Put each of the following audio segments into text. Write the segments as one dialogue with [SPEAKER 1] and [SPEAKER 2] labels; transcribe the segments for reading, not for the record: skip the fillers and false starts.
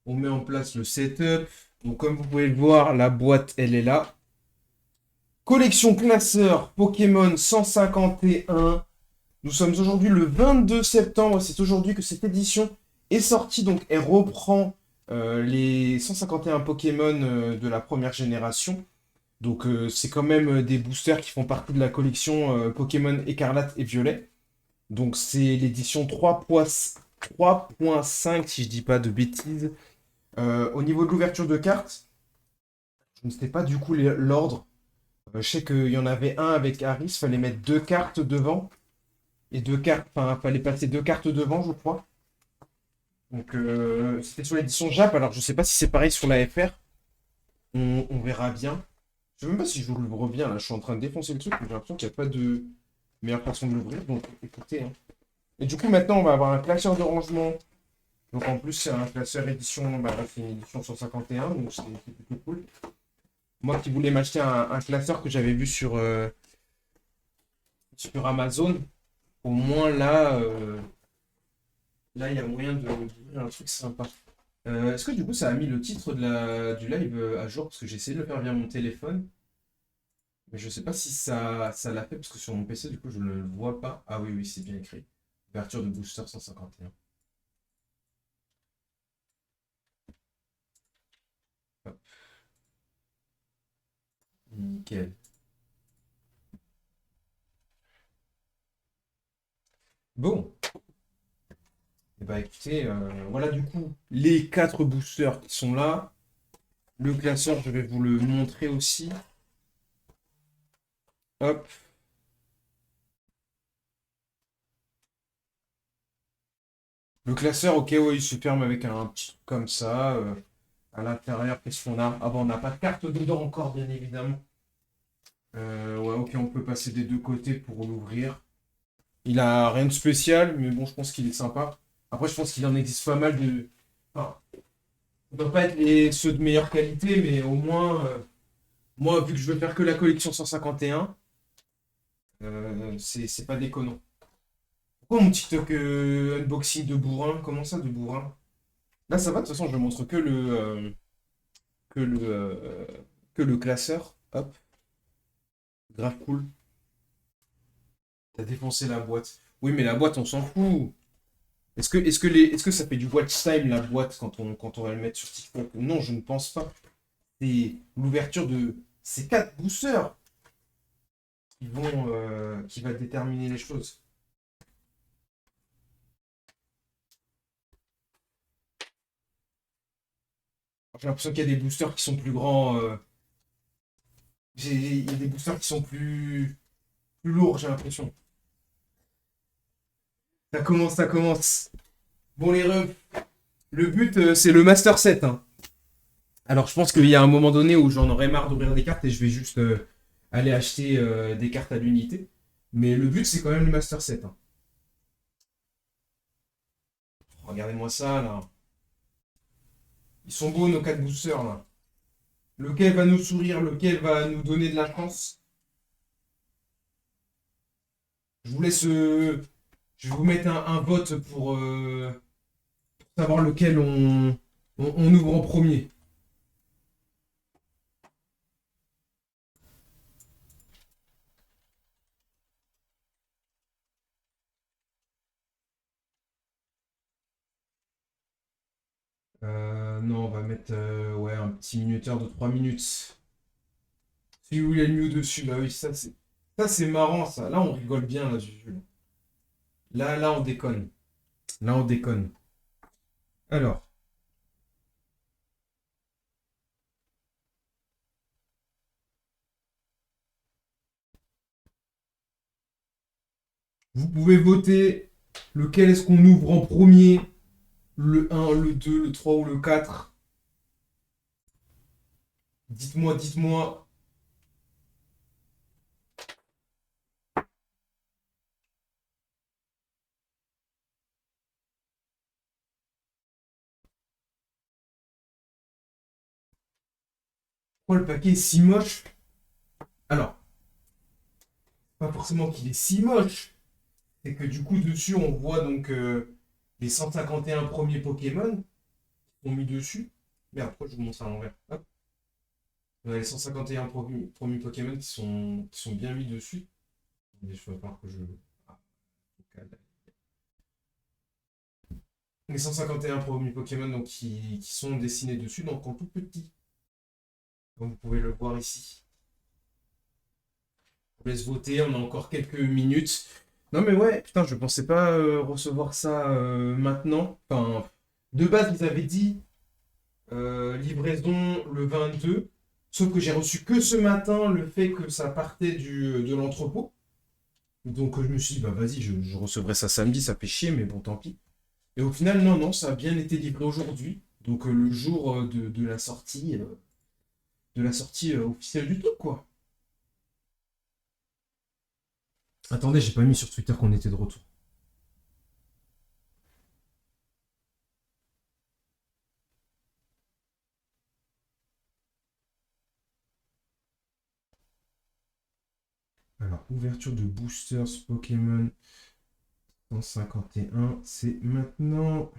[SPEAKER 1] On met en place le setup. Donc, comme vous pouvez le voir, la boîte, elle est là. Collection classeur Pokémon 151. Nous sommes aujourd'hui le 22 septembre. C'est aujourd'hui que cette édition est sortie. Donc, elle reprend les 151 Pokémon de la première génération. Donc, c'est quand même des boosters qui font partie de la collection Pokémon Écarlate et Violet. Donc, c'est l'édition 3.5, si je dis pas de bêtises. Au niveau de l'ouverture de cartes, je ne sais pas du coup l'ordre. Je sais qu'il y en avait un avec Harris, fallait mettre deux cartes devant. Et deux cartes, enfin, fallait passer deux cartes devant, je crois. Donc, c'était sur l'édition Jap. Alors, je sais pas si c'est pareil sur la FR. On verra bien. Je sais même pas si je l'ouvre bien, là. Je suis en train de défoncer le truc, mais j'ai l'impression qu'il n'y a pas de meilleure façon de l'ouvrir. Donc, écoutez, hein. Et du coup, maintenant, on va avoir un classeur de rangement. Donc, en plus, c'est un classeur édition, bah, c'est une édition 151, donc c'est plutôt cool. Moi qui voulais m'acheter un classeur que j'avais vu sur Amazon, au moins là, là, il y a moyen d'ouvrir un truc sympa. Est-ce que du coup, ça a mis le titre du live à jour? Parce que j'ai essayé de le faire via mon téléphone, mais je sais pas si ça l'a fait, parce que sur mon PC, du coup, je ne le vois pas. Ah oui, oui, c'est bien écrit. Ouverture de booster 151. Hop, nickel. Bon, et bah écoutez, voilà du coup les quatre boosters qui sont là. Le classeur, je vais vous le montrer aussi. Hop. Le classeur, ok, ouais, il se ferme avec un petit truc comme ça. À l'intérieur, qu'est-ce qu'on a? Ah bon, on n'a pas de carte dedans encore, bien évidemment. Ouais, ok, on peut passer des deux côtés pour l'ouvrir. Il a rien de spécial, mais bon, je pense qu'il est sympa. Après, je pense qu'il en existe pas mal de. Enfin, ça doit pas être ceux de meilleure qualité, mais au moins, moi, vu que je veux faire que la collection 151, c'est pas déconnant. Pourquoi mon TikTok unboxing de bourrin? Comment ça, de bourrin? Là, ça va, de toute façon, je montre que le, euh, que le classeur. Hop, grave cool. T'as défoncé la boîte. Oui, mais la boîte, on s'en fout. Est-ce que ça fait du watch time, la boîte, quand on va le mettre sur TikTok? Non, je ne pense pas. C'est l'ouverture de ces quatre boosters qui va déterminer les choses. J'ai l'impression qu'il y a des boosters qui sont plus grands. Il y a des boosters qui sont plus lourds, j'ai l'impression. Ça commence, ça commence. Bon, les refs, le but, c'est le Master 7, hein. Alors, je pense qu'il y a un moment donné où j'en aurais marre d'ouvrir des cartes et je vais juste aller acheter des cartes à l'unité. Mais le but, c'est quand même le Master 7, hein. Regardez-moi ça, là. Ils sont beaux, nos 4 boosters, là. Lequel va nous sourire, lequel va nous donner de la chance? Je vous laisse. Je vais vous mettre un vote pour savoir lequel on ouvre en premier. Non, on va mettre ouais, un petit minuteur de 3 minutes. Celui où il y a le mieux dessus, bah oui, ça c'est marrant ça. Là on rigole bien là, Jules. Là on déconne. Là on déconne. Alors, vous pouvez voter lequel est-ce qu'on ouvre en premier, le un, le 2, le 3 ou le 4. Dites-moi, dites-moi. Pourquoi le paquet est si moche? Alors, pas forcément qu'il est si moche. C'est que du coup dessus on voit donc les 151 premiers Pokémon sont mis dessus. Mais après, je vous montre à l'envers. Hop. On a les 151 promus Pokémon qui sont bien mis dessus. Mais je vais voir que je. Ah, les 151 promus Pokémon donc, qui sont dessinés dessus, donc en tout petit. Comme vous pouvez le voir ici. On laisse voter, on a encore quelques minutes. Non mais ouais, putain, je pensais pas recevoir ça maintenant. Enfin, de base, ils avaient dit livraison le 22. Sauf que j'ai reçu que ce matin le fait que ça partait de l'entrepôt. Donc je me suis dit, bah vas-y, je recevrai ça samedi, ça fait chier, mais bon, tant pis. Et au final, non, non, ça a bien été livré aujourd'hui. Donc le jour de la sortie officielle du truc, quoi. Attendez, j'ai pas mis sur Twitter qu'on était de retour. Alors, ouverture de boosters Pokémon 151, c'est maintenant.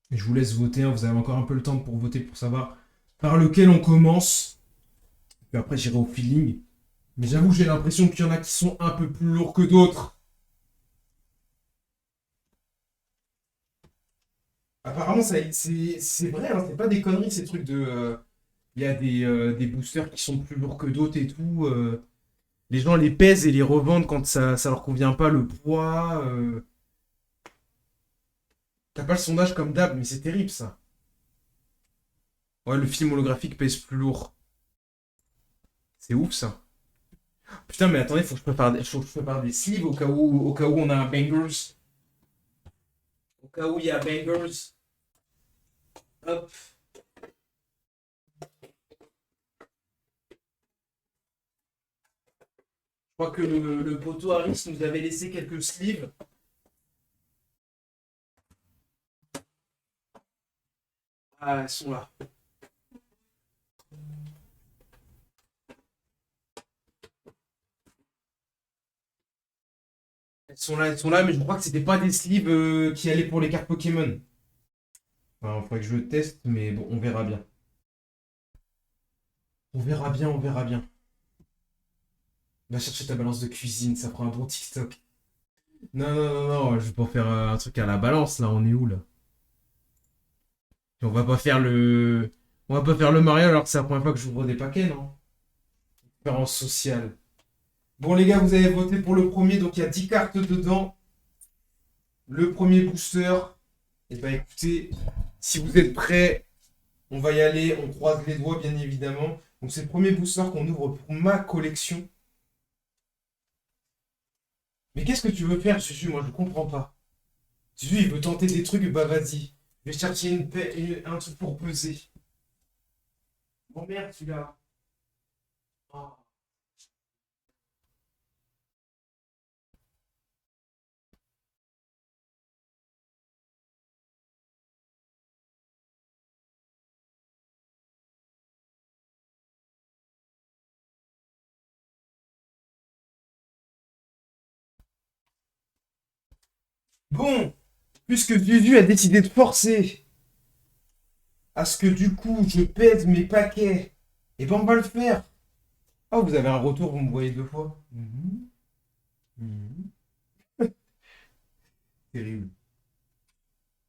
[SPEAKER 1] Et je vous laisse voter, hein, vous avez encore un peu le temps pour voter pour savoir par lequel on commence. Puis après, j'irai au feeling. Mais j'avoue, j'ai l'impression qu'il y en a qui sont un peu plus lourds que d'autres. Apparemment, c'est vrai, hein, c'est pas des conneries ces trucs de. Il y a des boosters qui sont plus lourds que d'autres et tout. Les gens les pèsent et les revendent quand ça leur convient pas le poids. T'as pas le sondage comme d'hab, mais c'est terrible ça. Ouais, le film holographique pèse plus lourd. C'est ouf ça. Putain, mais attendez, faut que je prépare des sleeves au cas où on a un bangers. Au cas où il y a bangers. Hop. Je crois que le poteau Harris nous avait laissé quelques sleeves. Ah, elles sont là. Elles sont là, mais je crois que c'était pas des sleeves qui allaient pour les cartes Pokémon. Enfin, il faudrait que je le teste, mais bon, on verra bien. On verra bien, on verra bien. Va chercher ta balance de cuisine, ça prend un bon TikTok. Non, non, non, non, je vais pas faire un truc à la balance, là, on est où, là? Et on va pas faire le. On va pas faire le mariage alors que c'est la première fois que j'ouvre des paquets, non? Expérience sociale. Bon, les gars, vous avez voté pour le premier, donc il y a 10 cartes dedans. Le premier booster. Et bah écoutez, si vous êtes prêts, on va y aller. On croise les doigts, bien évidemment. Donc c'est le premier booster qu'on ouvre pour ma collection. Mais qu'est-ce que tu veux faire, Suzu? Moi, je comprends pas. Suzu, il veut tenter des trucs, bah vas-y. Je vais chercher un truc pour peser. Oh merde, celui-là. Ah. Bon, puisque Suzu a décidé de forcer à ce que du coup je pèse mes paquets, et ben on va le faire. Ah, vous avez un retour, vous me voyez deux fois. Mhm, mhm. Terrible.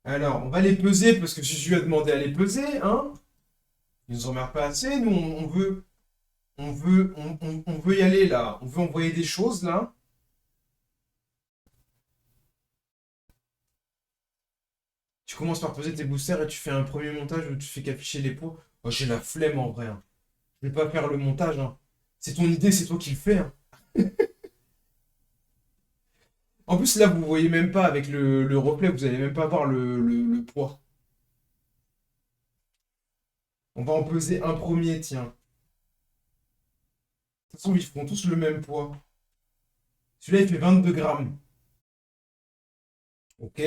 [SPEAKER 1] Alors, on va les peser parce que Suzu a demandé à les peser, hein. Ils nous emmerdent pas assez. Nous, on veut y aller là. On veut envoyer des choses là. Tu commences par peser tes boosters et tu fais un premier montage où tu fais qu'afficher les pots. Oh, j'ai la flemme en vrai, hein. Je vais pas faire le montage, hein. C'est ton idée, c'est toi qui le fais, hein. En plus, là, vous voyez même pas avec le replay, vous allez même pas voir le poids. On va en peser un premier, tiens. De toute façon, ils feront tous le même poids. Celui-là, il fait 22 grammes. Ok.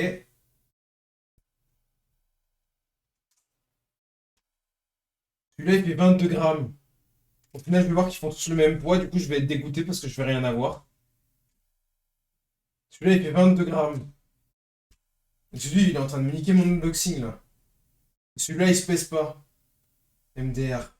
[SPEAKER 1] Celui-là, il fait 22 grammes. Au final, je vais voir qu'ils font tous le même poids. Du coup, je vais être dégoûté parce que je vais rien avoir. Celui-là, il fait 22 grammes. Et celui, il est en train de me niquer mon unboxing, là. Celui-là, il se pèse pas. MDR.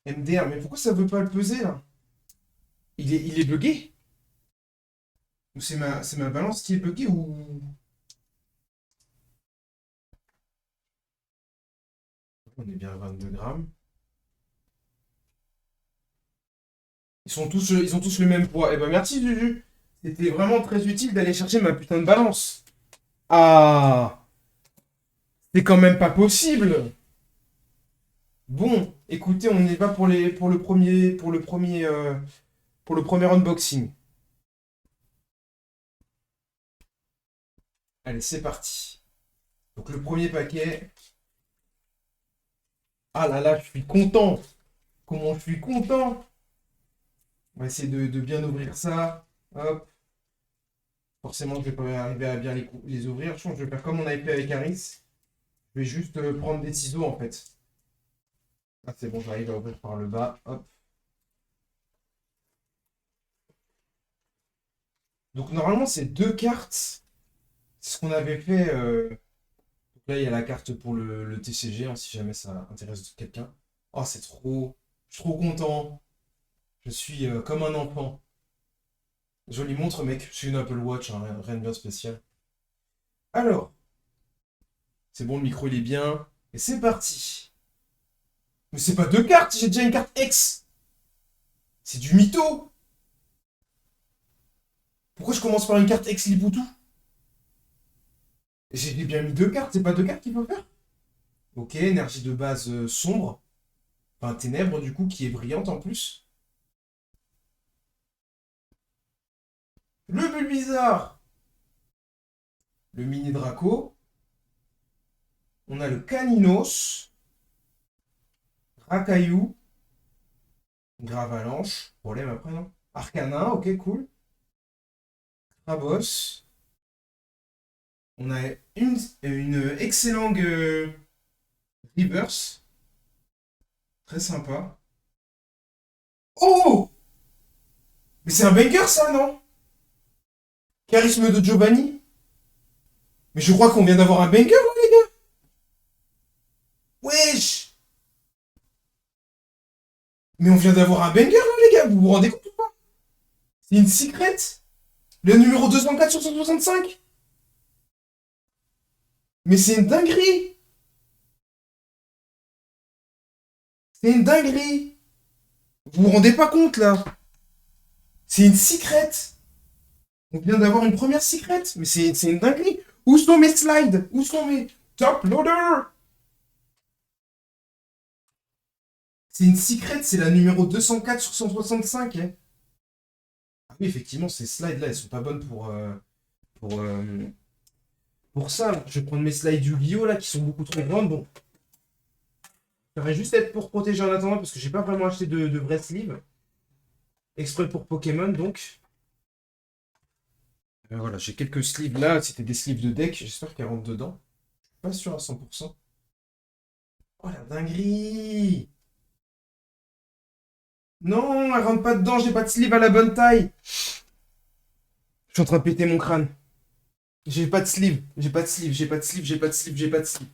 [SPEAKER 1] MDR, mais pourquoi ça veut pas le peser, là? Il est bugué? Ou c'est ma balance qui est buggée ou... On est bien à 22 grammes. Ils ont tous le même poids. Eh ben merci Juju. C'était vraiment très utile d'aller chercher ma putain de balance. Ah, c'est quand même pas possible. Bon, écoutez, on y va pour le premier unboxing. Allez, c'est parti. Donc le premier paquet. Ah là là, je suis content. Comment je suis content. On va essayer de bien ouvrir ça. Hop. Forcément, je vais pas arriver à bien les ouvrir. Je pense que je vais faire comme on avait fait avec Harris. Je vais juste prendre des ciseaux en fait. Ah, c'est bon, j'arrive à ouvrir par le bas. Hop. Donc normalement, c'est deux cartes. C'est ce qu'on avait fait. Donc là, il y a la carte pour le TCG, hein, si jamais ça intéresse quelqu'un. Oh, c'est trop. Je suis trop content. Je suis comme un enfant. Jolie montre, mec. C'est une Apple Watch, hein, rien de bien spécial. Alors, c'est bon, le micro il est bien. Et c'est parti. Mais c'est pas deux cartes, j'ai déjà une carte X. C'est du mytho. Pourquoi je commence par une carte X Liputu? J'ai bien mis deux cartes, c'est pas deux cartes qu'il faut faire? Ok, énergie de base sombre. Enfin, ténèbres du coup, qui est brillante en plus. Le Bulbizarre. Le mini Draco. On a le Caninos. Rakaillou. Gravalanche. Problème après, non? Arcana, ok, cool. Krabos. On a une excellente Reverse. Très sympa. Oh! Mais c'est un banger ça, non? Charisme de Giovanni. Mais je crois qu'on vient d'avoir un banger là, les gars. Wesh! Mais on vient d'avoir un banger là, les gars. Vous vous rendez compte ou pas? C'est une secret. Le numéro 204 sur 165. Mais c'est une dinguerie. C'est une dinguerie. Vous vous rendez pas compte là? C'est une secret. On vient d'avoir une première secret. Mais c'est une dinguerie. Où sont mes slides? Où sont mes top loader? C'est une secret, c'est la numéro 204 sur 165. Hein. Ah oui, effectivement, ces slides-là, elles sont pas bonnes pour, euh, pour ça. Je vais prendre mes slides Yu-Gi-Oh! Là, qui sont beaucoup trop grandes. Bon, ça va juste être pour protéger en attendant, parce que j'ai pas vraiment acheté de vrais sleeves. Exprès pour Pokémon, donc. Voilà, j'ai quelques sleeves là. C'était des sleeves de deck. J'espère qu'elles rentrent dedans. Pas sûr à 100%. Oh la dinguerie! Non, elle rentre pas dedans, j'ai pas de sleeve à la bonne taille. Je suis en train de péter mon crâne. J'ai pas de sleeve, j'ai pas de sleeve, j'ai pas de sleeve, j'ai pas de sleeve, j'ai pas de sleeve.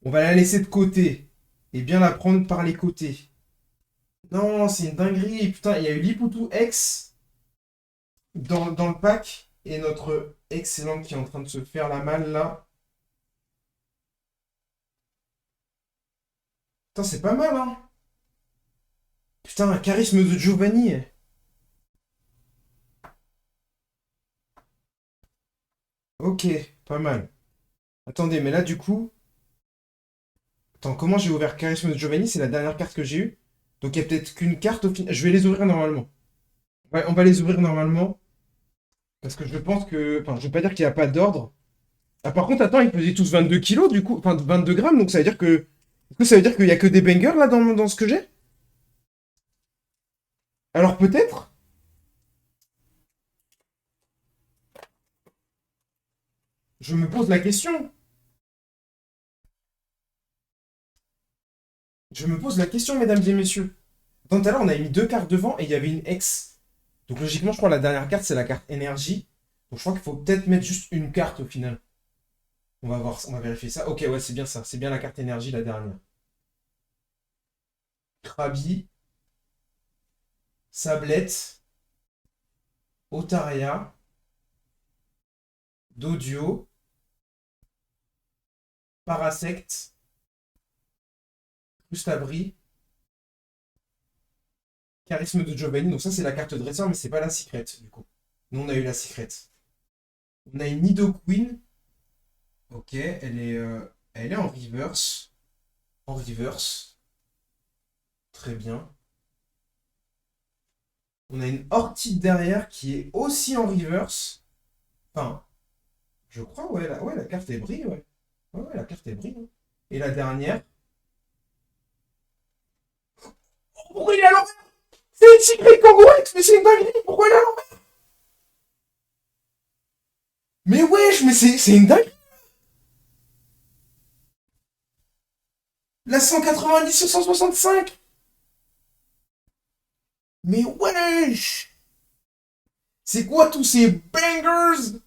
[SPEAKER 1] On va la laisser de côté. Et bien la prendre par les côtés. Non, c'est une dinguerie. Putain, il y a eu Liputu X dans le pack. Et notre excellent qui est en train de se faire la malle là. Putain, c'est pas mal, hein. Putain, un charisme de Giovanni. Ok, pas mal. Attendez, mais là du coup. Attends, comment j'ai ouvert charisme de Giovanni? C'est la dernière carte que j'ai eue. Donc il y a peut-être qu'une carte au final. Je vais les ouvrir normalement. Ouais, on va les ouvrir normalement. Parce que je pense que. Enfin, je veux pas dire qu'il n'y a pas d'ordre. Ah, par contre, attends, ils pesaient tous 22 kilos, du coup. Enfin, 22 grammes, donc ça veut dire que. Est-ce que ça veut dire qu'il y a que des bangers là dans ce que j'ai? Alors peut-être? Je me pose la question. Je me pose la question, mesdames et messieurs. Tout à l'heure, on avait mis deux cartes devant et il y avait une X. Donc logiquement, je crois que la dernière carte, c'est la carte énergie. Donc je crois qu'il faut peut-être mettre juste une carte au final. On va voir, on va vérifier ça. Ok, ouais, c'est bien ça. C'est bien la carte énergie, la dernière. Krabi, Sablette, Otaria, Dodio, Parasect, Rustabri, Charisme de Giovanni. Donc ça, c'est la carte dresseur, mais c'est pas la secret, du coup. Nous, on a eu la secret. On a une Nidoqueen. Ok, elle est en reverse. En reverse. Très bien. On a une Orchid derrière qui est aussi en reverse. Enfin, je crois, ouais, la carte est brille, ouais. Ouais, la carte est brille, hein. Et la dernière. Oh, pourquoi il est à l'envers? C'est une secret Kangourex, mais c'est une dinguerie! Pourquoi il est à l'envers? Mais wesh, mais c'est une dinguerie! La 190 sur 165! Mais wesh! C'est quoi tous ces bangers?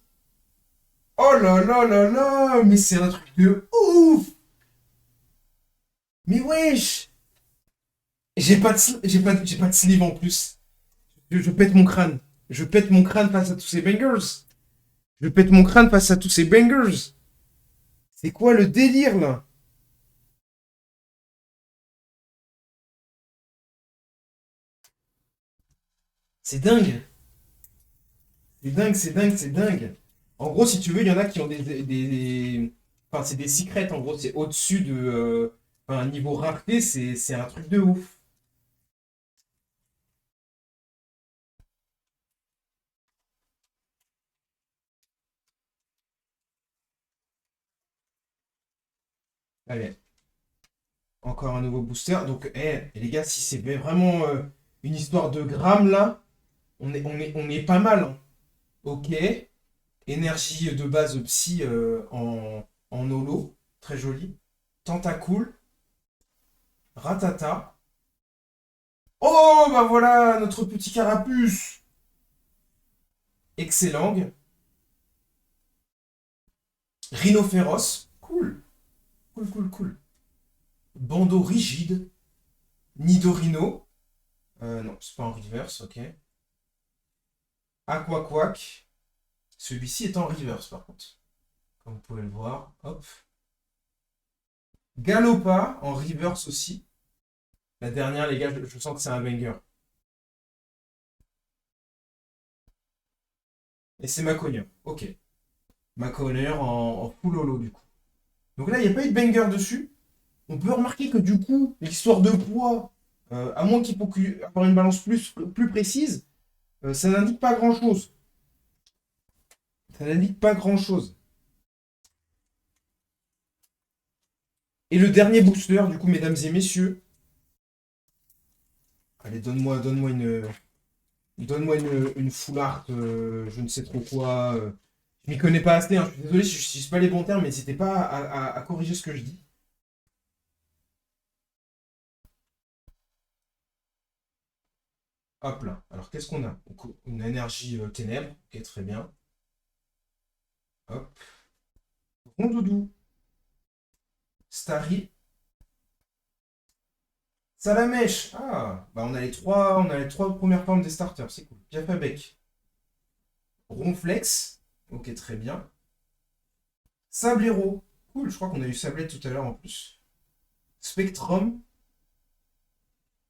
[SPEAKER 1] Oh là là là là! Mais c'est un truc de ouf! Mais wesh! J'ai pas de sleeve en plus. Je pète mon crâne. Je pète mon crâne face à tous ces bangers. Je pète mon crâne face à tous ces bangers. C'est quoi le délire là? C'est dingue. C'est dingue, c'est dingue, c'est dingue. En gros, si tu veux, il y en a qui ont enfin, c'est des secrets. En gros, c'est au-dessus de. Enfin, un niveau rareté, c'est un truc de ouf. Allez, encore un nouveau booster. Donc, les gars, si c'est vraiment une histoire de grammes là, on est pas mal, hein. Ok. Énergie de base psy en holo. Très joli. Tentacool. Ratata. Oh, bah voilà, notre petit carapuce. Excellent. Rhinophéros. Cool. Cool, cool, cool. Bandeau rigide. Nidorino. Non, c'est pas en reverse, ok. Aquaquack. Celui-ci est en reverse, par contre. Comme vous pouvez le voir. Hop. Galopa en reverse aussi. La dernière, les gars, je sens que c'est un banger. Et c'est Maconia. Ok. Maconia en full holo, du coup. Donc là, il n'y a pas eu de banger dessus. On peut remarquer que du coup, l'histoire de poids, à moins qu'il faut avoir une balance plus précise, ça n'indique pas grand-chose. Ça n'indique pas grand-chose. Et le dernier booster, du coup, mesdames et messieurs. Allez, donne-moi une full art, je ne sais trop quoi. Je m'y connais pas assez, hein, je suis désolé si je n'utilise pas les bons termes, mais n'hésitez pas à corriger ce que je dis. Hop là. Alors, qu'est-ce qu'on a? Donc, une énergie ténèbres. Ok, très bien. Hop. Rondoudou. Starry. Salamèche. Ah, bah on a les trois premières formes des starters. C'est cool. Diapabec. Ronflex. Ok, très bien. Sablero. Cool, je crois qu'on a eu Sablette tout à l'heure en plus. Spectrum.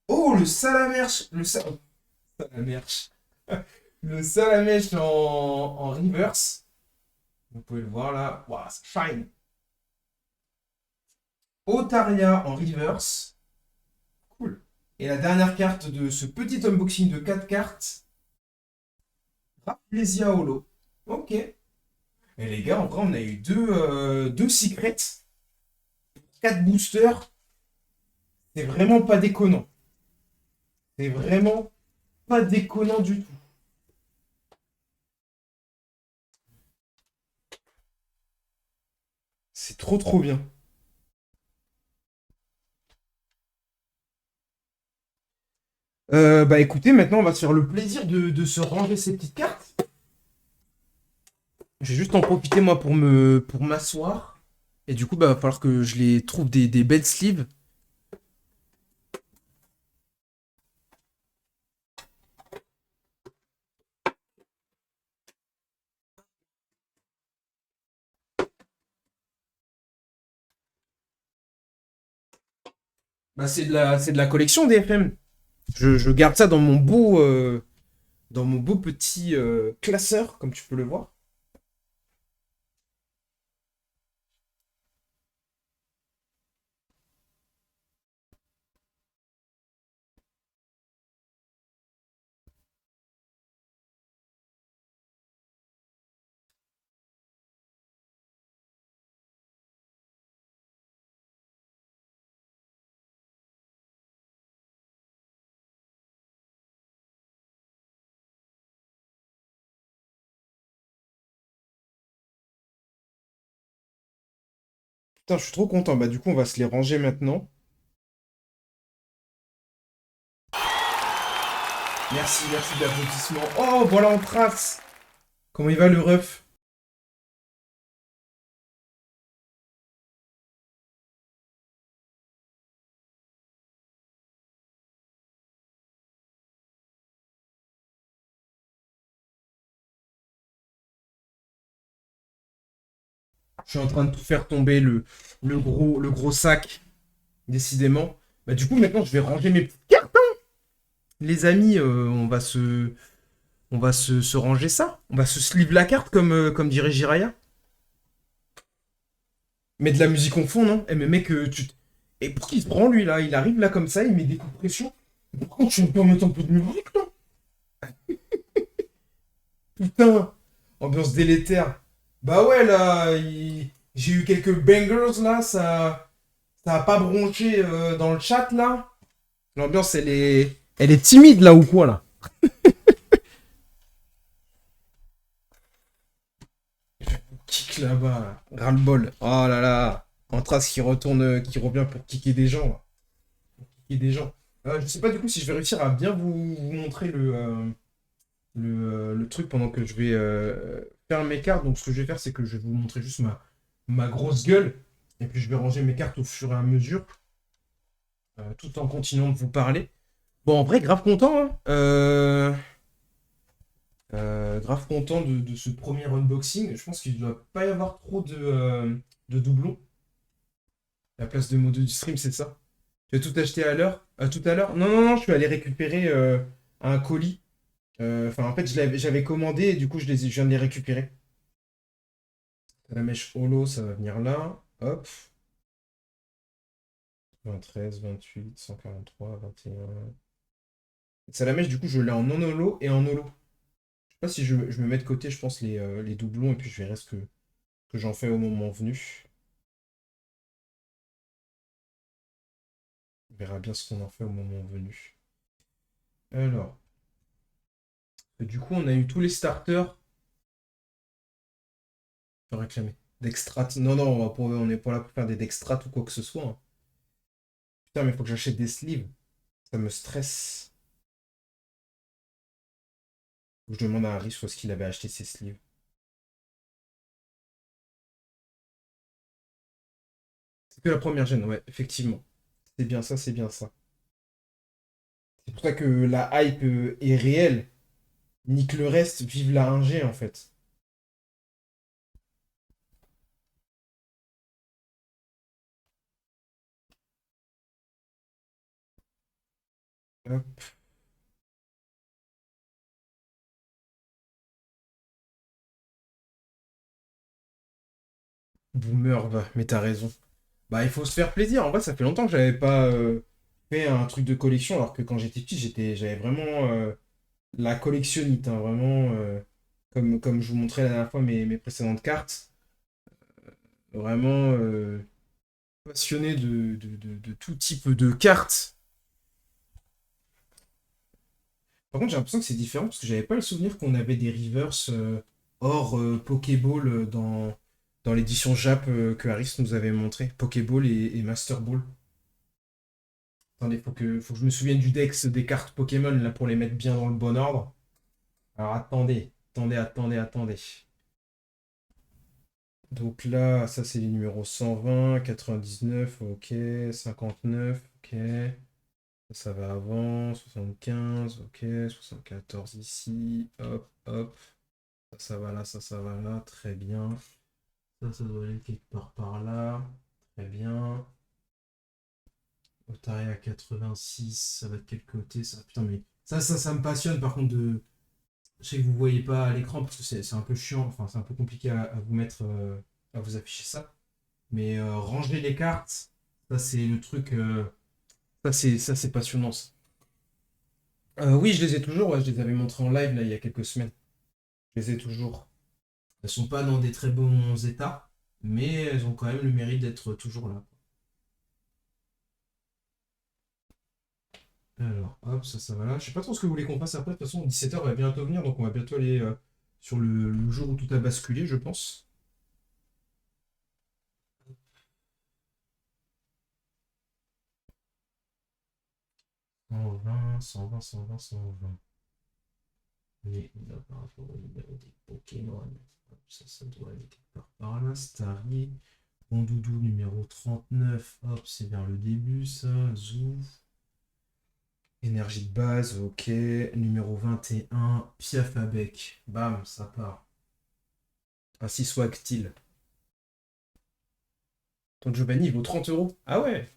[SPEAKER 1] Oh, le Salamerche. Salamerche. Le Salamèche en reverse. Vous pouvez le voir là. Waouh, ça shine. Otaria en reverse. Cool. Et la dernière carte de ce petit unboxing de 4 cartes. Rafflesia Holo. Ok. Et les gars, en vrai, on a eu deux secrets, 4 boosters. C'est vraiment pas déconnant. C'est vraiment pas déconnant du tout. C'est trop trop bien. Bah écoutez, maintenant on va se faire le plaisir de se ranger ces petites cartes. Je vais juste en profiter moi pour m'asseoir. Et du coup, bah va falloir que je les trouve des belles sleeves. Bah c'est de la collection DFM. Je garde ça dans mon beau petit classeur, comme tu peux le voir. Putain, je suis trop content. Bah du coup, on va se les ranger maintenant. Merci, merci de l'applaudissement. Oh, voilà en trace. Comment il va le ref? Je suis en train de tout faire tomber le gros sac, décidément. Bah du coup, maintenant, je vais ranger mes petites cartes. Les amis, on va se ranger ça. On va se sleeve la carte, comme dirait Jiraya. Mais de la musique en fond, non? Eh mais mec, tu... Et pour qui se prend, lui, là? Il arrive là comme ça, il met des coups de pression. Pourquoi tu me peux mettre un peu de musique, toi? Putain! Ambiance délétère. Bah ouais, là, j'ai eu quelques bangers, là, ça a pas bronché dans le chat, là. L'ambiance, elle est timide, là, ou quoi, là? Kick là-bas, là. Ras-le-bol. Oh là là. En trace qui retourne, qui revient pour kicker des gens, là. Kicker des gens. Je sais pas, du coup, si je vais réussir à bien vous montrer le truc pendant que je vais faire mes cartes. Donc, ce que je vais faire, c'est que je vais vous montrer juste ma grosse gueule. Et puis, je vais ranger mes cartes au fur et à mesure, tout en continuant de vous parler. Bon, en vrai, grave content, hein. Grave content de ce premier unboxing. Je pense qu'il ne doit pas y avoir trop de doublons. La place de mode du stream, c'est ça. Tu as tout acheté à l'heure? Tout à l'heure? Non, non, non, je suis allé récupérer un colis. Enfin, en fait, j'avais commandé et du coup, je viens de les récupérer. La mèche holo, ça va venir là. Hop. 23, 28, 143, 21. C'est la mèche, du coup, je l'ai en non holo et en holo. Je sais pas si je me mets de côté, je pense, les doublons et puis je verrai que j'en fais au moment venu. On verra bien ce qu'on en fait au moment venu. Alors, du coup, on a eu tous les starters. Je vais réclamer. Dextrat. Non, non, on est pas là pour faire des dextrats ou quoi que ce soit, hein. Putain, mais faut que j'achète des sleeves. Ça me stresse. Faut que je demande à Harry où est-ce qu'il avait acheté ses sleeves. C'est que la première gêne, ouais, effectivement. C'est bien ça, c'est bien ça. C'est pour ça que la hype est réelle. Nique le reste, vive la 1G en fait. Hop. Boomer, va, mais t'as raison. Bah, il faut se faire plaisir. En vrai, ça fait longtemps que j'avais pas fait un truc de collection, alors que quand j'étais petit, j'avais vraiment la collectionnite, hein, vraiment, comme je vous montrais la dernière fois mes précédentes cartes. Vraiment passionné de tout type de cartes. Par contre, j'ai l'impression que c'est différent parce que j'avais pas le souvenir qu'on avait des reverse hors Pokéball dans l'édition Jap que Harris nous avait montré. Pokéball et Master Ball. Attendez, faut que je me souvienne du dex des cartes Pokémon là pour les mettre bien dans le bon ordre. Alors attendez. Donc là, ça c'est les numéros 120, 99, ok, 59, ok. Ça va avant, 75, ok, 74 ici, hop, hop. Ça va là, ça va là, très bien. Ça doit aller quelque part par là, très bien. Otaria 86, ça va de quel côté ça? Putain, mais ça me passionne par contre de. Je sais que vous voyez pas à l'écran parce que c'est un peu chiant, enfin c'est un peu compliqué à vous mettre, à vous afficher ça. Mais ranger les cartes, ça c'est le truc, ça c'est passionnant. Ça. Oui, je les ai toujours, ouais, je les avais montrés en live là il y a quelques semaines. Je les ai toujours. Elles sont pas dans des très bons états, mais elles ont quand même le mérite d'être toujours là. Alors, hop, ça va là. Je sais pas trop ce que vous voulez qu'on fasse après. De toute façon, 17h va bientôt venir, donc on va bientôt aller sur le jour où tout a basculé, je pense. 120, 120, 120, 120. Mais là, par rapport au numéro des Pokémon, hop, ça doit aller quelque part par là. Starry, Rondoudou numéro 39, hop, c'est vers le début, ça. Zouf. Énergie de base, ok. Numéro 21, Piaf à bec. Bam, ça part. Ainsi soit-il. Ton Giovanni, il vaut 30 €. Ah ouais.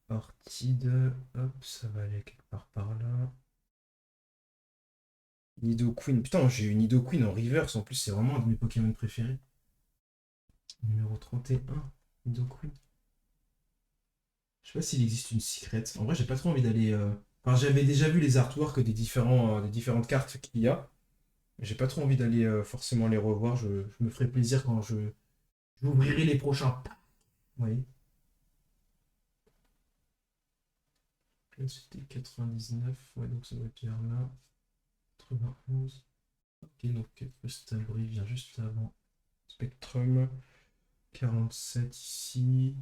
[SPEAKER 1] Orchide, hop, ça va aller quelque part par là. Nidoqueen. Putain, j'ai eu Nidoqueen en reverse. En plus, c'est vraiment un de mes Pokémon préférés. Numéro 31, Nidoqueen. Je sais pas s'il existe une secret. En vrai, j'ai pas trop envie d'aller. Enfin, j'avais déjà vu les artworks des différentes cartes qu'il y a. J'ai pas trop envie d'aller forcément les revoir. Je me ferai plaisir quand j'ouvrirai les prochains. Oui. Là, c'était 99. Ouais, donc ça doit être vers là. 91. Ok, donc Stabri vient juste avant. Spectrum. 47 ici.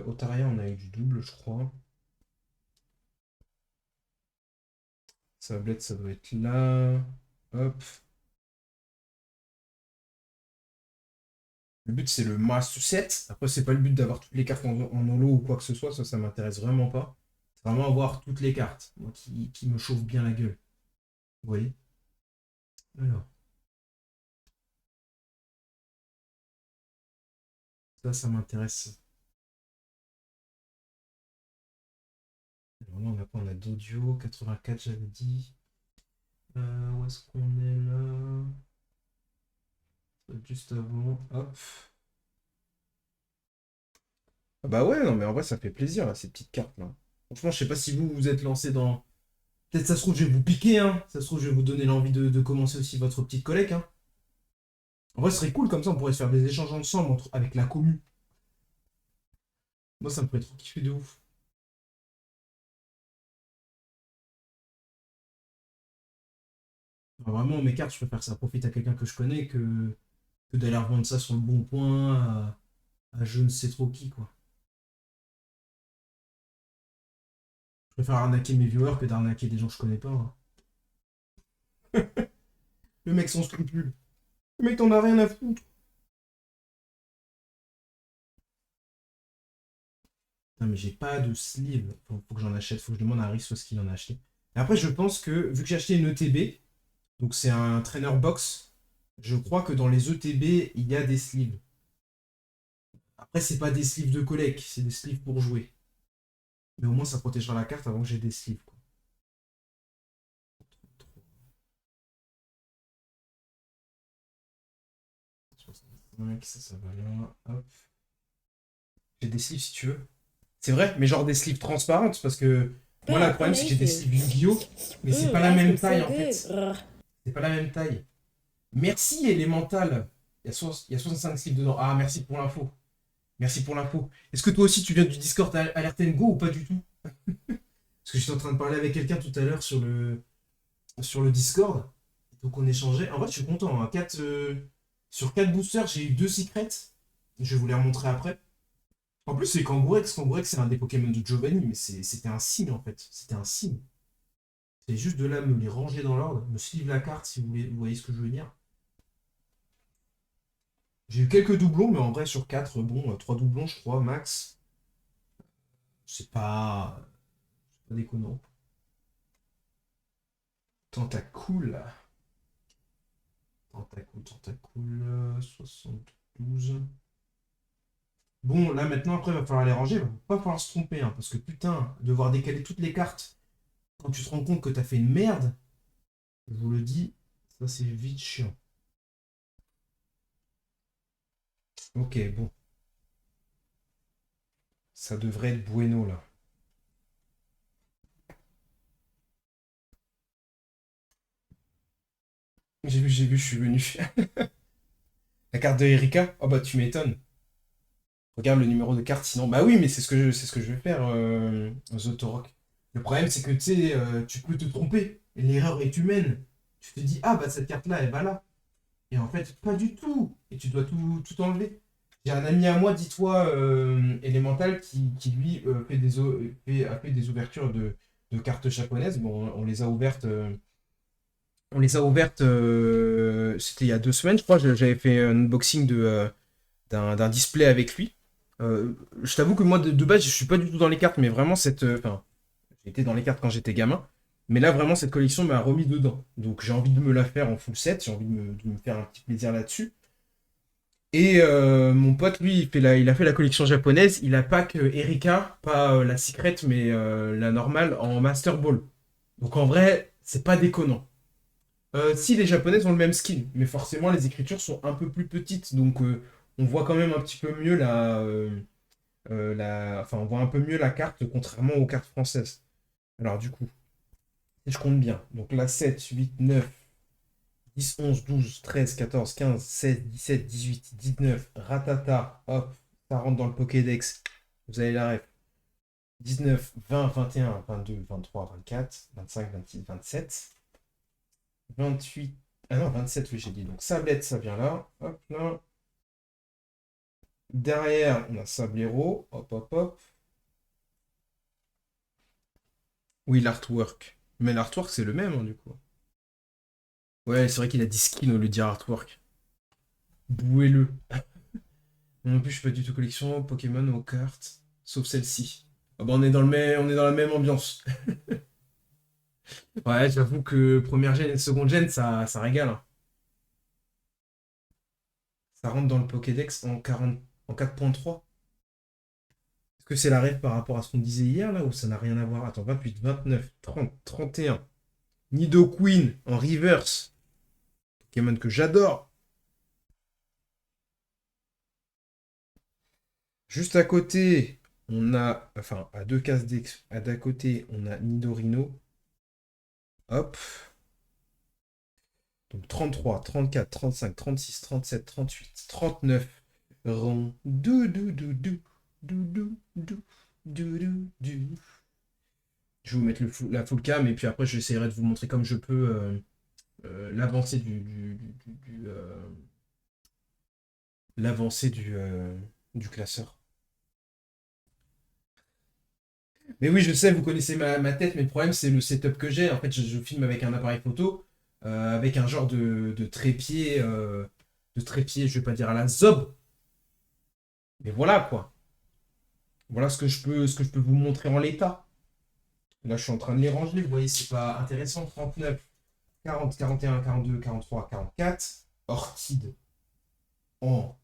[SPEAKER 1] Otaria, on a eu du double, je crois. Sablette, ça doit être là. Hop. Le but, c'est le Master Set. Après, c'est pas le but d'avoir toutes les cartes en holo ou quoi que ce soit. Ça m'intéresse vraiment pas. C'est vraiment avoir toutes les cartes. Moi, qui me chauffe bien la gueule. Vous voyez? Alors, ça m'intéresse. Alors là, on a quoi? On a Dodio, 84, j'avais dit. Où est-ce qu'on est là? Juste avant. Hop. Ah bah ouais, non, mais en vrai, ça fait plaisir, là, ces petites cartes-là. Franchement, je sais pas si vous vous êtes lancé dans. Peut-être ça se trouve, je vais vous piquer, hein. Ça se trouve, je vais vous donner l'envie de commencer aussi votre petite collecte, hein. En vrai, ce serait cool, comme ça, on pourrait se faire des échanges ensemble avec la commu. Moi, ça me ferait trop kiffer de ouf. Enfin, vraiment, mes cartes, je préfère que ça profite à quelqu'un que je connais que d'aller revendre ça sur le bon coin à je ne sais trop qui, quoi. Je préfère arnaquer mes viewers que d'arnaquer des gens que je connais pas, hein. Le mec sans scrupule. Le mec, t'en as rien à foutre. Non, mais j'ai pas de sleeve. Faut que j'en achète. Faut que je demande à Rick ce qu'il en a acheté. Et après, je pense que, vu que j'ai acheté une ETB, donc c'est un trainer box, je crois que dans les ETB, il y a des sleeves. Après, c'est pas des sleeves de collecte, c'est des sleeves pour jouer. Mais au moins, ça protégera la carte avant que j'ai des sleeves, quoi. 65, ça va là. Hop. J'ai des sleeves si tu veux. C'est vrai, mais genre des sleeves transparentes, parce que moi, là, le problème, c'est que j'ai des sleeves Yu-Gi-Oh! Mais c'est pas la même taille, en fait. C'est pas la même taille. Merci, Elemental. Il y a 65 sleeves dedans. Ah, merci pour l'info. Merci pour l'info. Est-ce que toi aussi, tu viens du Discord Alert Go ou pas du tout? Parce que j'étais en train de parler avec quelqu'un tout à l'heure sur le Discord. Donc on échangeait. En vrai, je suis content, hein. 4. Sur 4 boosters, j'ai eu 2 secrets. Je vais vous les remontrer après. En plus, c'est Kangourex. Kangourex, c'est un des Pokémon de Giovanni, mais c'était un signe en fait. C'était un signe. C'est juste de là me les ranger dans l'ordre, me suivre la carte si vous voulez, vous voyez ce que je veux dire. J'ai eu quelques doublons, mais en vrai, sur 4 bon, 3 doublons, je crois, max. C'est pas déconnant. Tentacool. Tentacool, 72. Bon, là maintenant, après, il va falloir les ranger. Il va pas falloir se tromper, hein, parce que putain, devoir décaler toutes les cartes quand tu te rends compte que t'as fait une merde, je vous le dis, ça c'est vite chiant. Ok, bon. Ça devrait être bueno là. J'ai vu, je suis venu. La carte de Erika? Oh bah tu m'étonnes. Regarde le numéro de carte sinon. Bah oui, mais c'est ce que je vais faire, Zotorok. Le problème, c'est que tu sais, tu peux te tromper. Et l'erreur est humaine. Tu te dis, ah bah cette carte-là, elle va là. Et en fait, pas du tout. Et tu dois tout enlever. J'ai un ami à moi, dis-toi, élémental, qui lui a fait des ouvertures de cartes japonaises. Bon, on les a ouvertes. C'était il y a 2 semaines, je crois. J'avais fait un unboxing d'un display avec lui. Je t'avoue que moi, de base, je suis pas du tout dans les cartes, mais vraiment, enfin, j'étais dans les cartes quand j'étais gamin. Mais là, vraiment, cette collection m'a remis dedans. Donc, j'ai envie de me la faire en full set. J'ai envie de me faire un petit plaisir là-dessus. Et mon pote, lui, il a fait la collection japonaise. Il a pas que Erika, pas la Secret, mais la normale en Master Ball. Donc, en vrai, c'est pas déconnant. Si les japonaises ont le même skin, mais forcément les écritures sont un peu plus petites, donc on voit quand même un petit peu mieux enfin on voit un peu mieux la carte contrairement aux cartes françaises. Alors du coup, si je compte bien, donc là 7, 8, 9, 10, 11, 12, 13, 14, 15, 16, 17, 18, 19, ratata, hop, ça rentre dans le Pokédex, vous avez la ref. 19, 20, 21, 22, 23, 24, 25, 26, 27. 28. Ah non, 27, oui, j'ai dit. Donc, Sablette, ça vient là. Hop, là. Derrière, on a Sablero. Hop, hop, hop. Oui, l'artwork. Mais l'artwork, c'est le même, hein, du coup. Ouais, c'est vrai qu'il a dit skin au lieu de dire artwork. Bouez-le. Moi non plus, je suis pas du tout collection Pokémon aux cartes. Sauf celle-ci. Ah bah, on est dans la même ambiance. Ouais, j'avoue que première gène et seconde gène, ça régale, hein. Ça rentre dans le Pokédex en 40, en 4.3. Est-ce que c'est la règle par rapport à ce qu'on disait hier là ou ça n'a rien à voir? Attends, 28, 29, 30, 31. Nidoqueen en reverse. Pokémon que j'adore. Juste à côté, on a. Enfin, à deux cases d'ex. À d'à côté, on a Nidorino. Hop. Donc 33, 34, 35, 36, 37, 38, 39. Rond. Dou dou dou dou. Dou dou dou. Dou dou dou. Je vais vous mettre la full cam et puis après j'essaierai de vous montrer comme je peux l'avancée l'avancée du classeur. Mais oui, je sais, vous connaissez ma tête, mais le problème, c'est le setup que j'ai. En fait, je filme avec un appareil photo, avec un genre de trépied, je vais pas dire à la zob, mais voilà quoi. Voilà ce que je peux vous montrer en l'état. Là, je suis en train de les ranger, vous voyez, c'est pas intéressant. 39, 40, 41, 42, 43, 44. Orchide en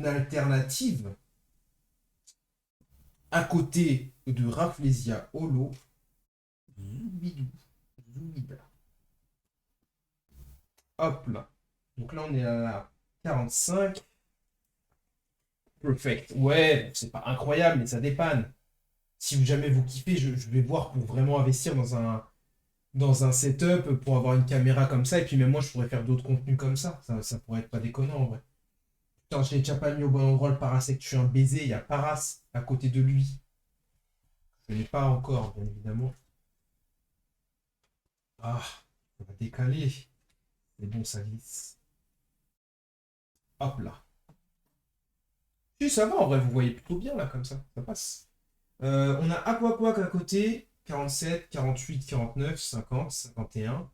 [SPEAKER 1] alternative. À côté de Rafflesia Holo. Zoubidou, zoubida. Hop là. Donc là, on est à la 45. Perfect. Ouais, c'est pas incroyable, mais ça dépanne. Si jamais vous kiffez, je vais voir pour vraiment investir dans un setup pour avoir une caméra comme ça. Et puis même moi, je pourrais faire d'autres contenus comme ça. Ça pourrait être pas déconnant en vrai. Putain, je l'ai déjà pas mis au bon endroit le Parasect. Je suis un baiser. Il y a Paras à côté de lui. Je ne l'ai pas encore, bien évidemment. Ah, on va décaler. Mais bon, ça glisse. Hop là. Si, ça va, en vrai, vous voyez plutôt bien, là, comme ça passe. On a Aquaquac à côté, 47, 48, 49, 50, 51,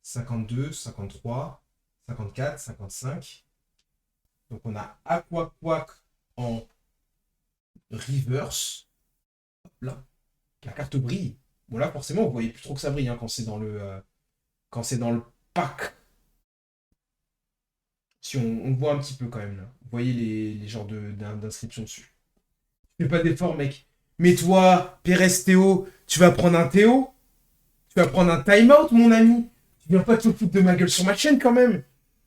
[SPEAKER 1] 52, 53, 54, 55. Donc on a Aquaquac en reverse. Hop là. La carte brille. Bon là forcément vous voyez plus trop que ça brille hein, quand c'est dans le pack. Si on voit un petit peu quand même là. Vous voyez les genres d'inscriptions dessus. Fais pas d'effort mec. Mais toi, Pérez Théo, tu vas prendre un Théo? Tu vas prendre un time-out mon ami? Tu viens pas te foutre de ma gueule sur ma chaîne quand même?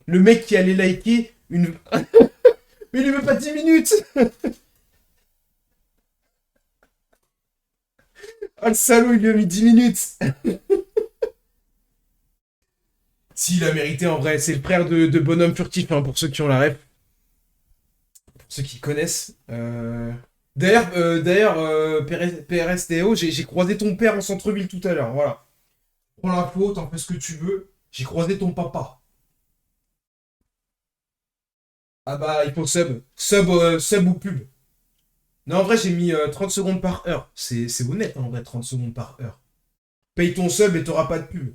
[SPEAKER 1] Le mec qui allait liker une... Mais il est même pas 10 minutes. Ah le salaud il lui a mis 10 minutes. Si, il a mérité en vrai. C'est le frère de Bonhomme Furtif, hein, pour ceux qui ont la ref. Pour ceux qui connaissent. D'ailleurs, PRS Théo, j'ai croisé ton père en centre-ville tout à l'heure. Voilà. Prends la faute, t'en fais ce que tu veux. J'ai croisé ton papa. Ah bah, il faut sub. Sub ou pub. Non, en vrai, j'ai mis 30 secondes par heure. C'est honnête, hein, en vrai, 30 secondes par heure. Paye ton sub et t'auras pas de pub.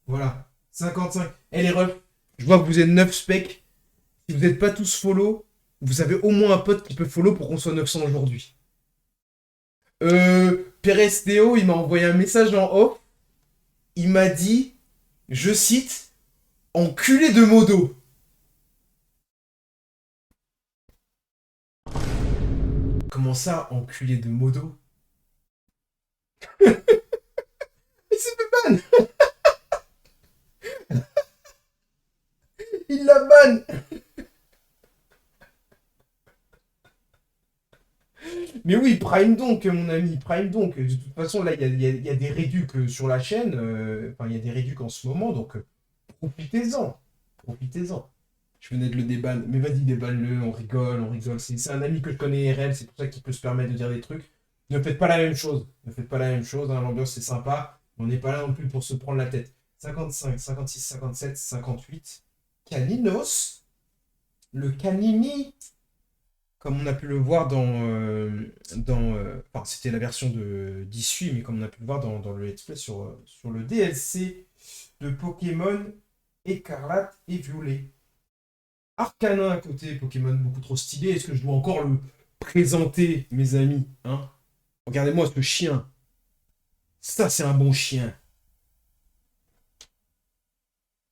[SPEAKER 1] Voilà. 55. Eh les refs, je vois que vous êtes 9 specs. Si vous n'êtes pas tous follow, vous avez au moins un pote qui peut follow pour qu'on soit 900 aujourd'hui. Pérez Théo, il m'a envoyé un message en off. Il m'a dit, je cite, enculé de modo. Comment ça, enculé de modo? Il s'est fait ban. Il l'a ban. Mais oui, Prime donc, mon ami, Prime donc. De toute façon, là, il y a des réducs sur la chaîne. Enfin, il y a des réducs en ce moment, donc profitez-en. Profitez-en. Je venais de le débanner. Mais vas-y, débanne-le, on rigole, on rigole. C'est un ami que je connais RL, c'est pour ça qu'il peut se permettre de dire des trucs. Ne faites pas la même chose. Ne faites pas la même chose, hein, l'ambiance c'est sympa. On n'est pas là non plus pour se prendre la tête. 55, 56, 57, 58. Caninos. Le Canini. Comme on a pu le voir enfin, c'était la version d'issue, mais comme on a pu le voir dans le let's play sur le DLC de Pokémon Écarlate et Violet. Arcanin à côté, Pokémon beaucoup trop stylé. Est-ce que je dois encore le présenter, mes amis, hein? Regardez-moi ce chien. Ça, c'est un bon chien.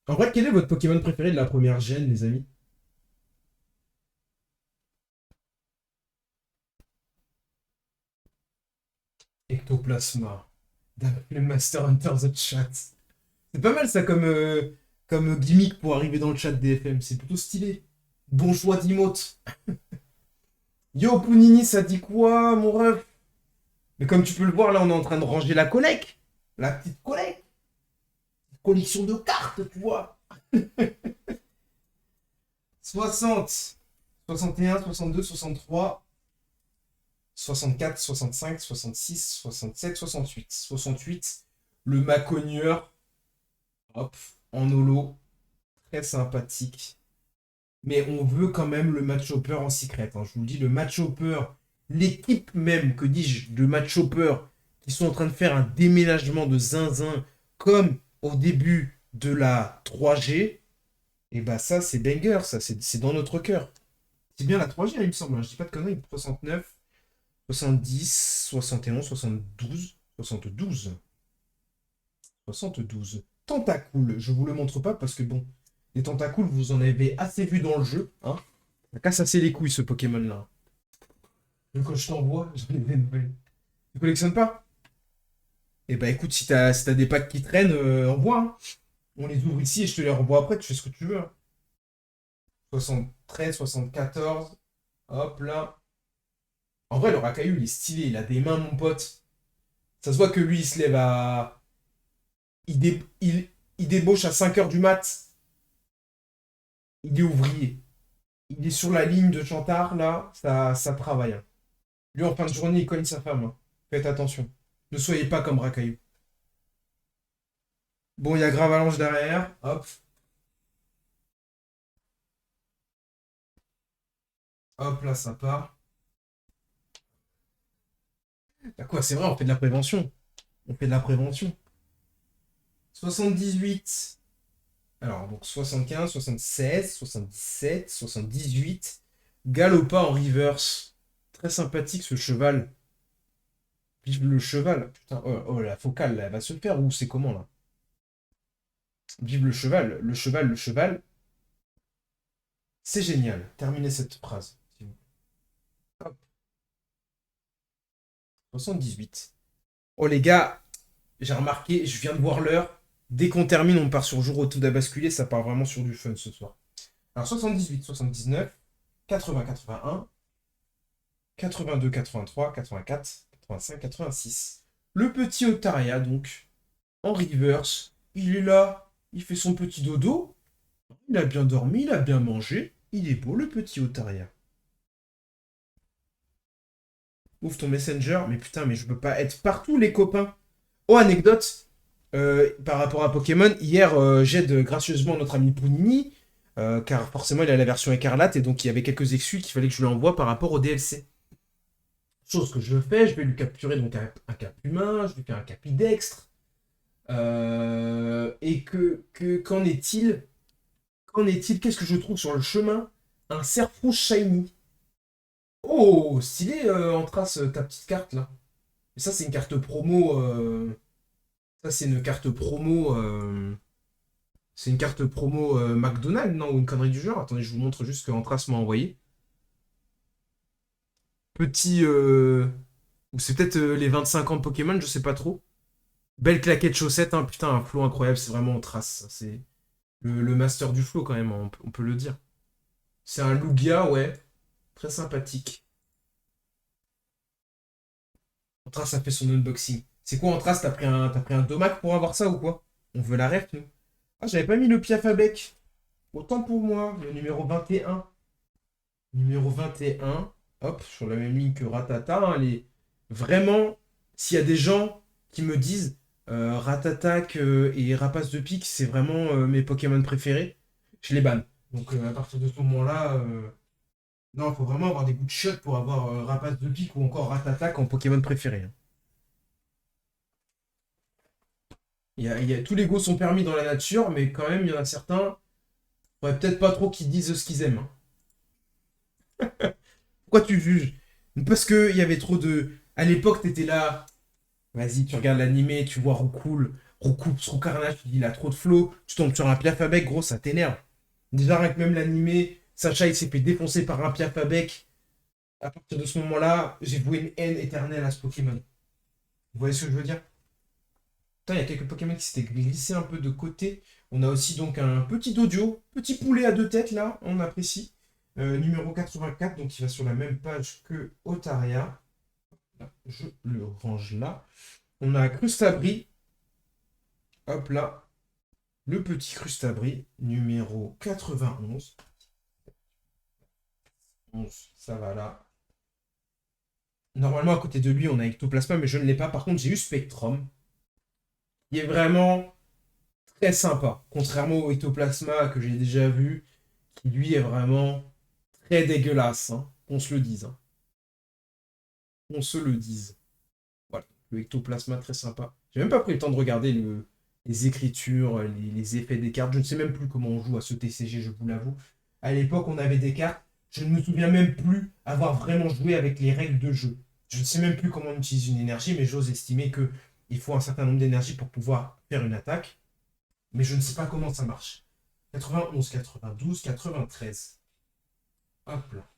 [SPEAKER 1] En vrai, quel est votre Pokémon préféré de la première gêne, les amis? Ectoplasma. Le Master Hunter the Chat. C'est pas mal ça comme gimmick pour arriver dans le chat DFM. C'est plutôt stylé. Bon choix d'emote. Yo, Pounini, ça dit quoi, mon ref? Mais comme tu peux le voir, là, on est en train de ranger la collecte. La petite collecte. Collection de cartes, tu vois. 60, 61, 62, 63, 64, 65, 66, 67, 68. 68, le Maconieur. Hop, en holo. Très sympathique. Mais on veut quand même le match hopper en secret, hein. Je vous le dis, le match hopper, l'équipe même, que dis-je, de match hopper, qui sont en train de faire un déménagement de zinzin, comme au début de la 3G, et bah ça, c'est banger, ça, c'est dans notre cœur. C'est bien la 3G, il me semble, hein, je dis pas de conneries, 69, 70, 71, 72, 72. 72. Tentacool, je vous le montre pas parce que bon, les tentacoules, vous en avez assez vu dans le jeu, hein. Ça casse assez les couilles ce Pokémon-là. Donc quand je t'envoie, j'en ai des nouvelles. Tu collectionnes pas? Eh bah écoute, si t'as des packs qui traînent, envoie, hein. On les ouvre ici et je te les renvoie après, tu fais ce que tu veux, hein. 73, 74. Hop là. En vrai, le Rakayu, il est stylé, il a des mains, mon pote. Ça se voit que lui, il se lève à. Il débauche à 5 heures du mat. Il est ouvrier. Il est sur la ligne de Chantard, là, ça travaille, hein. Lui, en fin de journée, il cogne sa femme, hein. Faites attention. Ne soyez pas comme Rakayu. Bon, il y a Gravalanche derrière. Hop. Hop là, ça part. Bah quoi, c'est vrai, on fait de la prévention. On fait de la prévention. 78. Alors, donc 75, 76, 77, 78. Galopin en reverse. Très sympathique ce cheval. Vive le cheval. Putain, oh, oh, la focale, là, elle va se faire ou c'est comment là? Vive le cheval, le cheval, le cheval. C'est génial. Terminez cette phrase. Hop, 78. Oh les gars, j'ai remarqué, je viens de voir l'heure. Dès qu'on termine, on part sur jour auto à basculer. Ça part vraiment sur du fun ce soir. Alors 78, 79, 80, 81, 82, 83, 84, 85, 86. Le petit Otaria, donc, en reverse. Il est là, il fait son petit dodo. Il a bien dormi, il a bien mangé. Il est beau, le petit Otaria. Ouvre ton Messenger. Mais putain, mais je peux pas être partout, les copains. Oh, anecdote. Par rapport à Pokémon, hier, j'aide gracieusement notre ami Pounini. Car forcément, il a la version écarlate. Et donc, il y avait quelques exus qu'il fallait que je lui envoie par rapport au DLC. Chose que je fais, je vais lui capturer donc un cap humain, je lui fais un capidextre. Et qu'en est-il? Qu'en est-il? Qu'est-ce que je trouve sur le chemin? Un Serfrouche Shiny. Oh, stylé, en trace ta petite carte là. Et ça, c'est une carte promo. Ça, c'est une carte promo. C'est une carte promo McDonald's, non? Ou une connerie du genre. Attendez, je vous montre juste ce qu'Anthrace m'a envoyé. Petit. Ou c'est peut-être les 25 ans de Pokémon, je sais pas trop. Belle claquette chaussette, hein, putain, un flow incroyable, c'est vraiment en trace. C'est le master du flow quand même, hein, on peut le dire. C'est un Lugia, ouais, très sympathique. Antras a fait son unboxing. C'est quoi Antras, t'as pris un domac pour avoir ça ou quoi? On veut la ref, nous. Ah, j'avais pas mis le Piaf à bec. Autant pour moi, le numéro 21. Numéro 21. Hop, sur la même ligne que Ratata, hein, vraiment, s'il y a des gens qui me disent Ratatak et Rapace de Pique, c'est vraiment mes Pokémon préférés, je les banne. Donc à partir de ce moment-là, non, il faut vraiment avoir des goûts de shot pour avoir Rapace de Pique ou encore Ratatak en Pokémon préféré, hein. Tous les goûts sont permis dans la nature, mais quand même, il y en a certains, faudrait peut-être pas trop qu'ils disent ce qu'ils aiment, hein. Pourquoi tu juges? Parce qu'il y avait trop de. À l'époque, t'étais là. Vas-y, tu regardes l'animé, tu vois Roucoule, Roucoupe, son carnage, tu dis il a trop de flow, tu tombes sur un Piaf à bec, gros, ça t'énerve. Déjà, avec même l'animé, Sacha il s'est fait défoncer par un Piaf à bec. À partir de ce moment-là, j'ai voué une haine éternelle à ce Pokémon. Vous voyez ce que je veux dire? Putain, il y a quelques Pokémon qui s'étaient glissés un peu de côté. On a aussi donc un petit dodio, petit poulet à deux têtes là, on apprécie. Numéro 84, donc il va sur la même page que Otaria. Là, je le range là. On a Crustabri. Hop là. Le petit Crustabri, numéro 91. 11, ça va là. Normalement, à côté de lui, on a Ectoplasma, mais je ne l'ai pas. Par contre, j'ai eu Spectrum. Il est vraiment très sympa. Contrairement au Ectoplasma que j'ai déjà vu, qui lui est vraiment très dégueulasse, hein. Qu'on se le dise, hein. Qu'on se le dise. Voilà. Le Ectoplasma, très sympa. J'ai même pas pris le temps de regarder les écritures, les effets des cartes. Je ne sais même plus comment on joue à ce TCG, je vous l'avoue. À l'époque, on avait des cartes. Je ne me souviens même plus avoir vraiment joué avec les règles de jeu. Je ne sais même plus comment on utilise une énergie, mais j'ose estimer que il faut un certain nombre d'énergie pour pouvoir faire une attaque. Mais je ne sais pas comment ça marche. 91, 92, 93. Hop là.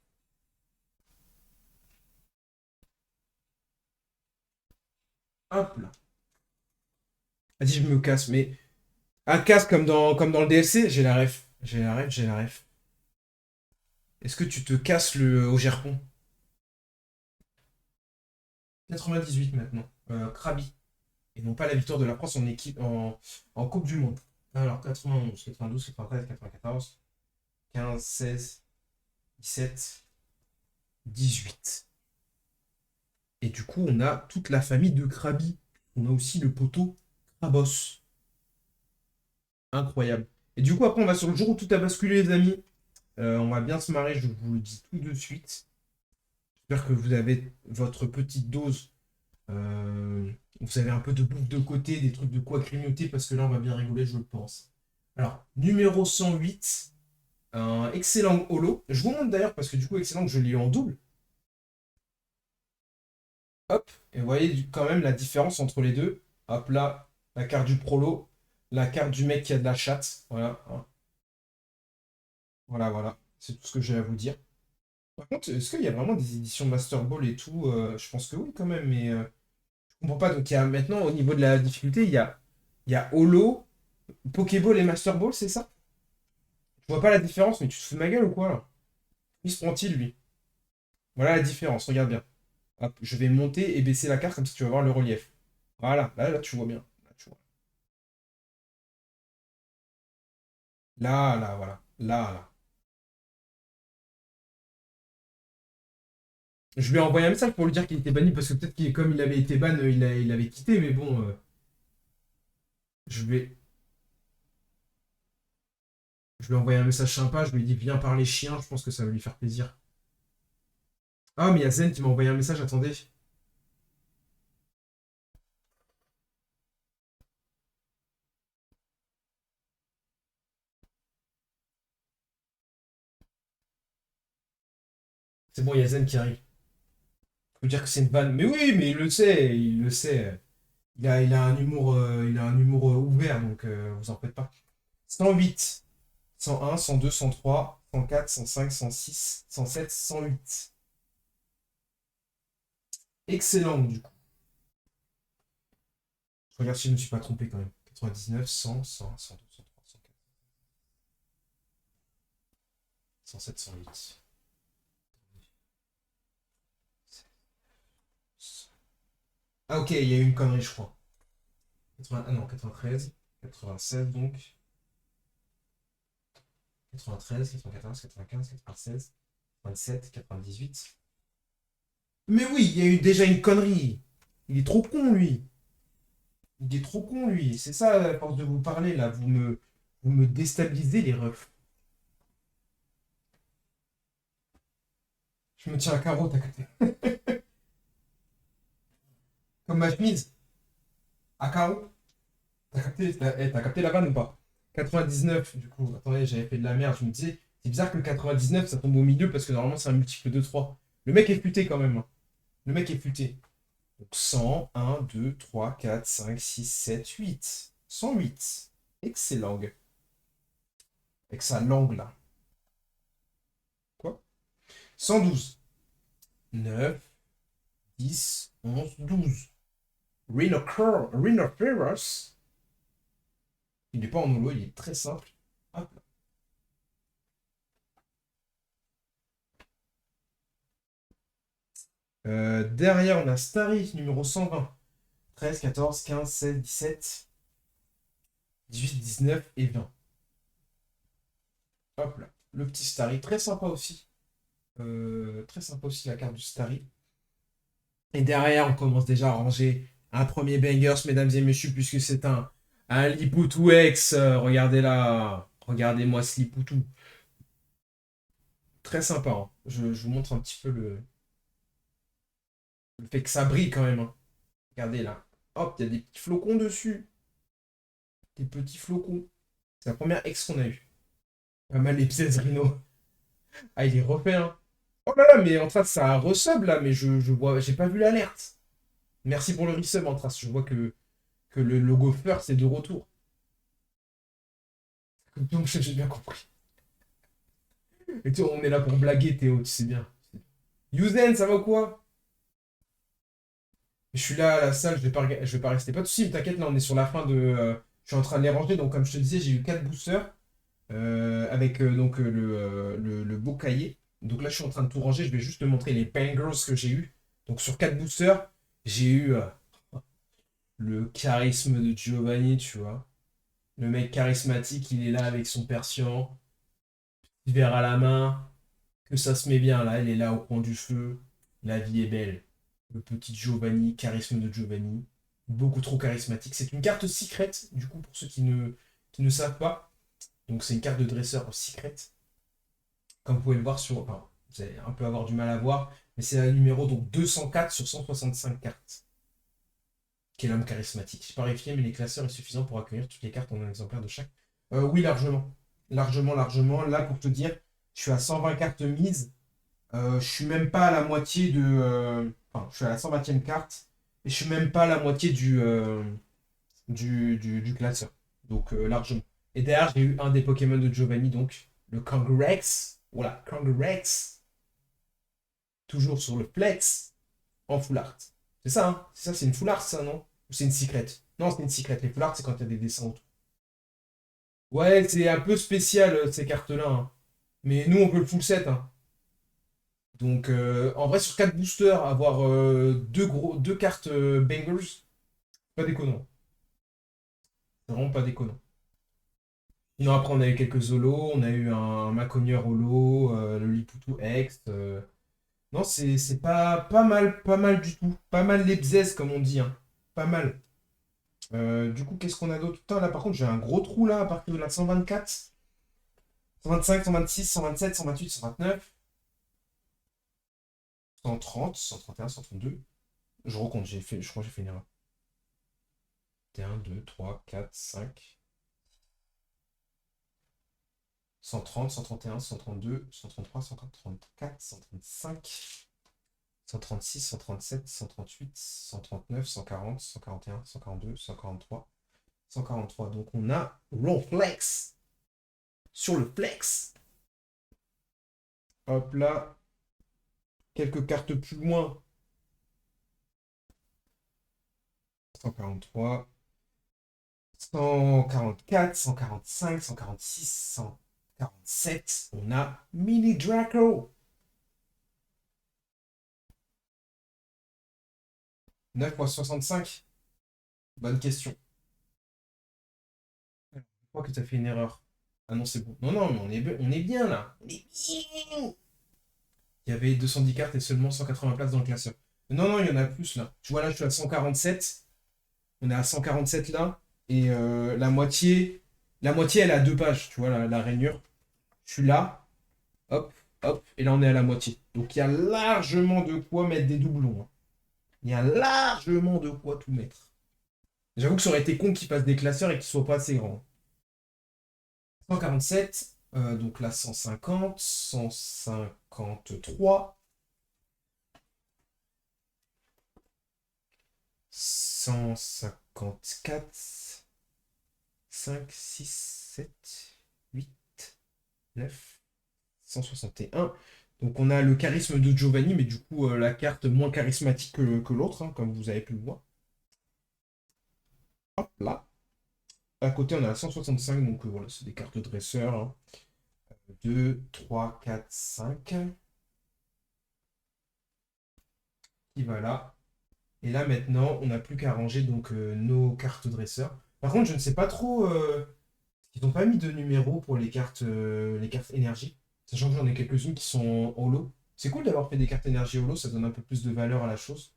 [SPEAKER 1] Hop là. Vas-y, je me casse, mais un casse comme dans le DLC, j'ai la ref. J'ai la ref, j'ai la ref. Est-ce que tu te casses au Gerpon? 98 maintenant. Krabi. Et non pas la victoire de la France en équipe en Coupe du Monde. Alors 91, 92, 93, 94, 15, 16, 17, 18. Et du coup, on a toute la famille de Krabi. On a aussi le poteau Krabos. Incroyable. Et du coup, après, on va sur le jour où tout a basculé, les amis. On va bien se marrer, je vous le dis tout de suite. J'espère que vous avez votre petite dose. Vous avez un peu de bouffe de côté, des trucs de quoi grignoter, parce que là, on va bien rigoler, je le pense. Alors, numéro 108, un excellent holo. Je vous montre d'ailleurs, parce que du coup, excellent, je l'ai eu en double. Hop, et vous voyez quand même la différence entre les deux. Hop là, la carte du prolo, la carte du mec qui a de la chatte. Voilà, hein. Voilà, voilà. C'est tout ce que j'ai à vous dire. Par contre, est-ce qu'il y a vraiment des éditions Master Ball et tout? Je pense que oui, quand même, mais je comprends pas. Donc, il y a maintenant, au niveau de la difficulté, il y a Holo, Pokéball et Master Ball, c'est ça? Je vois pas la différence, mais tu te fous de ma gueule ou quoi, là? Il se prend-il, lui? Voilà la différence, regarde bien. Hop, je vais monter et baisser la carte, comme ça tu vas voir le relief. Voilà, là, tu vois bien. Là, tu vois. Là, voilà. Là, là. Je lui ai envoyé un message pour lui dire qu'il était banni, parce que peut-être qu'il, comme il avait été ban, il avait quitté, mais bon, je vais. Je lui ai envoyé un message sympa, je lui ai dit viens parler chien, je pense que ça va lui faire plaisir. Ah, mais il y a Zen qui m'a envoyé un message, attendez. C'est bon, il y a Zen qui arrive. Faut dire que c'est une vanne. Mais oui, mais il le sait, il le sait. Il a un humour, ouvert, donc vous en faites pas. 108, 101, 102, 103, 104, 105, 106, 107, 108. Excellent, du coup. Je regarde si je ne me suis pas trompé quand même. 99, 100, 101, 102, 103, 104, 107, 108. Ah ok, il y a eu une connerie, je crois. 80, ah non, 93, 96 donc. 93, 94, 95, 96, 97, 98. Mais oui, il y a eu déjà une connerie. Il est trop con, lui. Il est trop con, lui. C'est ça, à force de vous parler, là. Vous me déstabilisez, les refs. Je me tiens à carreau, t'as capté. Comme ma chemise. À carreau. T'as capté la vanne ou pas? 99, du coup. Attendez, j'avais fait de la merde. Je me disais, c'est bizarre que le 99, ça tombe au milieu parce que normalement, c'est un multiple de 3. Le mec est futé quand même, hein. Le mec est futé. Donc 100, 1, 2, 3, 4, 5, 6, 7, 8. 108. Excellent. Avec sa langue là. Quoi? 112. 9, 10, 11, 12. Rhinoceros. Il n'est pas en holo, il est très simple. Hop là. Derrière, on a Starry, numéro 120. 13, 14, 15, 16, 17, 18, 19 et 20. Hop là. Le petit Starry, très sympa aussi. Très sympa aussi la carte du Starry. Et derrière, on commence déjà à ranger un premier bangers, mesdames et messieurs, puisque c'est un Lipoutou X. Regardez là. Regardez-moi ce Lipoutou. Très sympa, hein. Je vous montre un petit peu le fait que ça brille quand même, hein. Regardez là. Hop, il y a des petits flocons dessus. Des petits flocons. C'est la première X qu'on a eue. Pas mal les pièces Rhino. Ah, il est refait, hein. Oh là là, mais en trace, ça resub là, mais je vois, j'ai pas vu l'alerte. Merci pour le resub en trace. Je vois que le logo First est de retour. Donc j'ai bien compris. Et tu on est là pour blaguer, Théo, tu sais bien. Yuzen, ça va ou quoi? Je suis là à la salle, je vais pas rester. Pas de soucis, mais t'inquiète, là on est sur la fin de. Je suis en train de les ranger, donc comme je te disais, j'ai eu 4 boosters avec donc le beau cahier. Donc là je suis en train de tout ranger, je vais juste te montrer les bangers que j'ai eu. Donc sur 4 boosters, j'ai eu le charisme de Giovanni, tu vois. Le mec charismatique, il est là avec son persian, petit verre à la main, que ça se met bien là, elle est là au coin du feu. La vie est belle. Le petit Giovanni, charisme de Giovanni. Beaucoup trop charismatique. C'est une carte secret, du coup, pour ceux qui ne savent pas. Donc c'est une carte de dresseur secret. Comme vous pouvez le voir sur... Enfin, vous allez un peu avoir du mal à voir, mais c'est un numéro donc 204 sur 165 cartes. Qui est l'homme charismatique. J'ai pas vérifié, mais les classeurs est suffisant pour accueillir toutes les cartes en un exemplaire de chaque. Oui, largement. Largement, largement. Là, pour te dire, je suis à 120 cartes mises. Je suis même pas à la moitié de. Enfin, je suis à la 120e carte. Et je suis même pas à la moitié du classeur. Donc, largement. Et derrière, j'ai eu un des Pokémon de Giovanni, donc le Kangarex. Voilà, Kangarex. Toujours sur le flex en full art. C'est ça, hein? C'est ça, c'est une full art, ça, non? Ou c'est une secret? Non, c'est une secret. Les full art, c'est quand il y a des dessins autour. Ouais, c'est un peu spécial, ces cartes-là, hein. Mais nous, on peut le full set, hein. Donc, en vrai, sur 4 boosters, avoir deux cartes bangers, pas déconnant. C'est vraiment pas déconnant. Sinon, après, on a eu quelques holos. On a eu un Maconier holo, le Liputu X. Non, c'est pas mal du tout. Pas mal les bzaises, comme on dit, hein. Pas mal. Du coup, qu'est-ce qu'on a d'autre? Putain, là, par contre, j'ai un gros trou, là, à partir de la 124, 125, 126, 127, 128, 129, 130, 131, 132. Je recompte, je crois que j'ai fait une erreur. 1, 2, 3, 4, 5, 130, 131, 132, 133, 134, 135, 136, 137, 138, 139, 140, 141, 142, 143, 143. Donc on a Roll Flex sur le flex. Hop là, quelques cartes plus loin. 143, 144, 145, 146, 147. On a Mini Draco. 9 fois 65. Bonne question. Je crois que tu as fait une erreur. Ah non, c'est bon. Non, non, mais on est bien là. On est bien. Il y avait 210 cartes et seulement 180 places dans le classeur. Non, non, il y en a plus là. Tu vois, là, je suis à 147. On est à 147 là. Et la moitié, elle a 2 pages. Tu vois, la rainure. Je suis là. Hop, hop. Et là, on est à la moitié. Donc, il y a largement de quoi mettre des doublons, hein. Il y a largement de quoi tout mettre. J'avoue que ça aurait été con qu'ils fassent des classeurs et qu'ils soient pas assez grands. 147, donc là 150, 153, 154, 5, 6, 7, 8, 9, 161. Donc on a le charisme de Giovanni, mais du coup la carte moins charismatique que l'autre, hein, comme vous avez pu le voir. Hop là. À côté on a la 165, donc voilà, c'est des cartes de dresseur, hein. 2, 3, 4, 5. Qui va là. Et là maintenant, on n'a plus qu'à ranger donc nos cartes dresseurs. Par contre, je ne sais pas trop. Ils n'ont pas mis de numéro pour les cartes énergie. Sachant que j'en ai quelques-unes qui sont holo. C'est cool d'avoir fait des cartes énergie holo, ça donne un peu plus de valeur à la chose.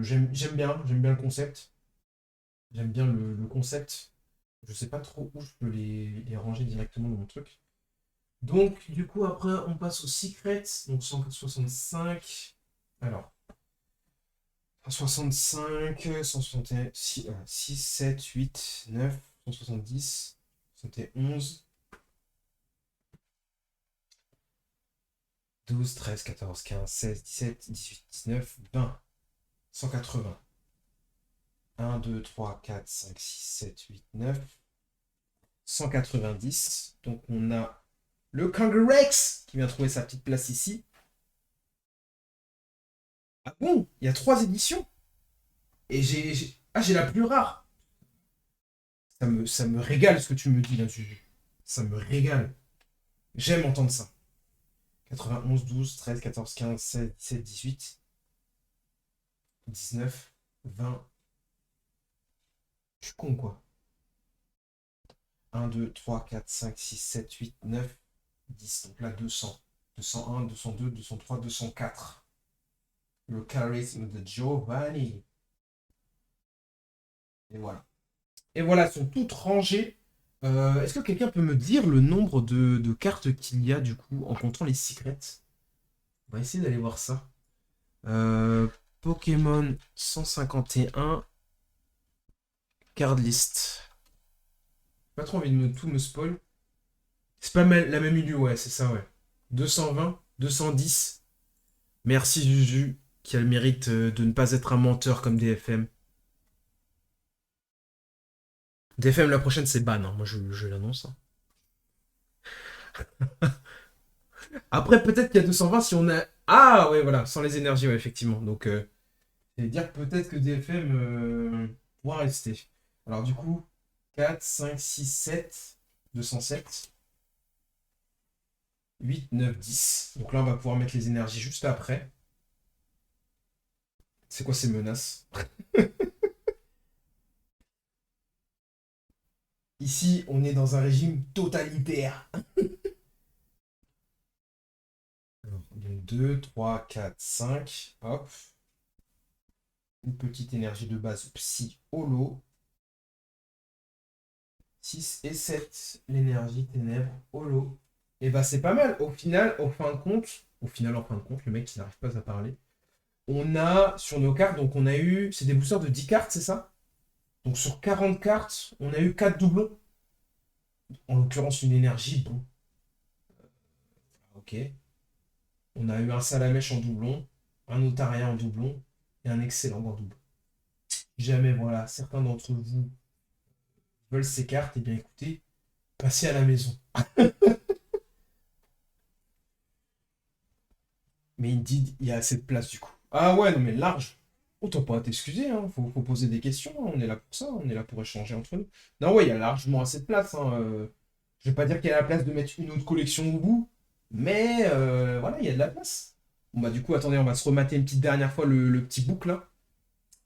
[SPEAKER 1] J'aime bien le concept. J'aime bien le concept. Je sais pas trop où je peux les ranger directement dans mon truc. Donc, du coup, après, on passe au secret. Donc, 165. Alors, 165, 161, 6, 7, 8, 9, 170, 71, 12, 13, 14, 15, 16, 17, 18, 19, 20, 180. 1, 2, 3, 4, 5, 6, 7, 8, 9, 190. Donc on a le Kangarex qui vient trouver sa petite place ici. Ah bon, il y a 3 éditions. Et j'ai la plus rare. Ça me régale ce que tu me dis là-dessus. Ça me régale. J'aime entendre ça. 91, 12, 13, 14, 15, 16, 17, 18, 19, 20. Je suis con, quoi. 1, 2, 3, 4, 5, 6, 7, 8, 9, 10. Donc là, 200. 201, 202, 203, 204. Le charisme de Giovanni. Et voilà. Et voilà, elles sont toutes rangées Est-ce que quelqu'un peut me dire le nombre de cartes qu'il y a du coup en comptant les secrets? On va essayer d'aller voir ça. Euh, Pokémon 151 card list. Pas trop envie de tout me spoil. C'est pas la même milieu, ouais, c'est ça, ouais. 220, 210. Merci Juju, qui a le mérite de ne pas être un menteur comme DFM. DFM, la prochaine, c'est ban, hein. Moi je l'annonce, hein. Après, peut-être qu'il y a 220 si on a. Ah, ouais, voilà, sans les énergies, ouais, effectivement. Donc, c'est dire peut-être que DFM pourra rester. Alors, du coup, 4, 5, 6, 7, 207, 8, 9, 10. Donc là, on va pouvoir mettre les énergies juste après. C'est quoi ces menaces? Ici, on est dans un régime totalitaire. Alors, donc 2, 3, 4, 5. Hop. Une petite énergie de base psy holo. 6 et 7, l'énergie ténèbres holo. Et bah c'est pas mal. Au final, en fin de compte, le mec qui n'arrive pas à parler, on a sur nos cartes, donc on a eu, c'est des boosters de 10 cartes, c'est ça? Donc sur 40 cartes, on a eu 4 doublons. En l'occurrence, une énergie, bon, ok. On a eu un Salamèche en doublon, un Otaria en doublon, et un Excellent en doublon. Si jamais, voilà, certains d'entre vous veulent ces cartes, et bien écoutez, passez à la maison. Mais Indeed, il y a assez de place du coup. Ah ouais, non mais large. Autant pas t'excuser, hein. Faut poser des questions, hein. On est là pour ça, on est là pour échanger entre nous. Non ouais, il y a largement assez de place, hein. Je vais pas dire qu'il y a la place de mettre une autre collection au bout, mais voilà, il y a de la place. Bon bah du coup, attendez, on va se remater une petite dernière fois le petit book là.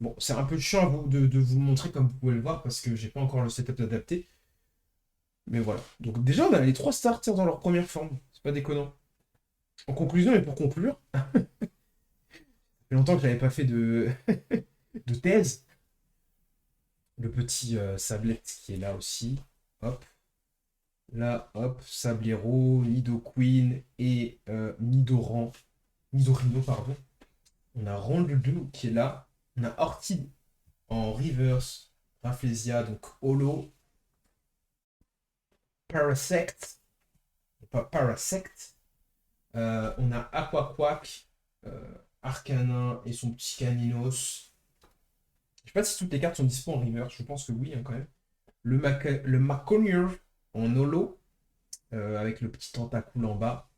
[SPEAKER 1] Bon, c'est un peu chiant de vous le montrer comme vous pouvez le voir parce que j'ai pas encore le setup adapté. Mais voilà. Donc déjà, on a les trois starters dans leur première forme. C'est pas déconnant. En conclusion, et pour conclure, fait longtemps que j'avais pas fait de thèse. Le petit Sablette qui est là aussi. Hop. Là, hop. Sablero, Nidoqueen et Nidoran. Nidorino, pardon. On a Rondoudou qui est là. On a Orchid en reverse. Rafflesia, donc Holo. Parasect. Pas Parasect. On a Aquaquack. Arcanin et son petit Caninos. Je sais pas si toutes les cartes sont dispo en reverse, je pense que oui, hein, quand même. Le Maconier en holo, avec le petit tentacule en bas.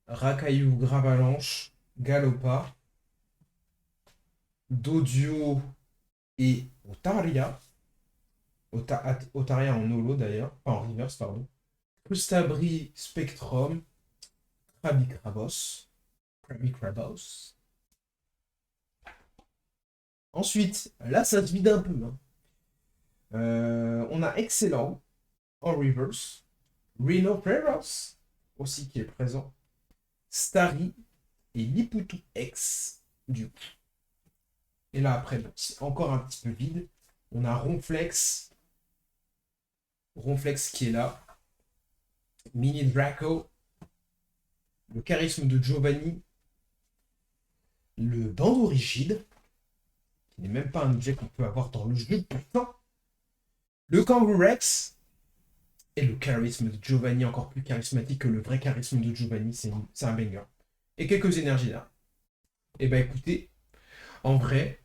[SPEAKER 1] Rakayu, Gravalanche, Galopa, Dodio et Otaria. Otaria en holo d'ailleurs, pas en reverse, pardon. Crustabri, Spectrum, Krabikrabos. Krabikrabos. Ensuite, là ça se vide un peu, hein. On a Excellent en reverse. Rhino Preros aussi qui est présent. Starry et Liputu X du coup. Et là après, bon, c'est encore un petit peu vide. On a Ronflex. Ronflex qui est là. Mini Draco. Le charisme de Giovanni. Le bandeau rigide. Qui n'est même pas un objet qu'on peut avoir dans le jeu pourtant. Le Kangaroo Rex. Et le charisme de Giovanni, encore plus charismatique que le vrai charisme de Giovanni, c'est un banger. Et quelques énergies là. Et bah écoutez, en vrai,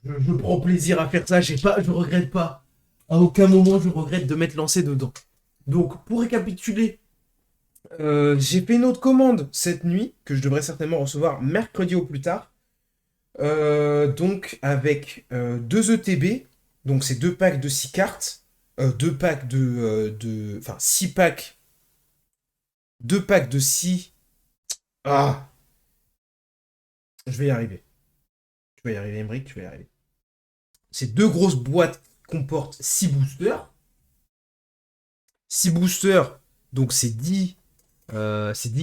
[SPEAKER 1] je prends plaisir à faire ça, je regrette pas. À aucun moment je regrette de m'être lancé dedans. Donc pour récapituler, j'ai fait une autre commande cette nuit, que je devrais certainement recevoir mercredi au plus tard. Donc avec 2 ETB, donc c'est 2 packs de 6 cartes, 2 packs enfin 6 packs, 2 packs de 6. Ah, je vais y arriver. Tu vas y arriver, Emric, tu vas y arriver. Ces 2 grosses boîtes comportent 6 boosters. 6 boosters, donc c'est 10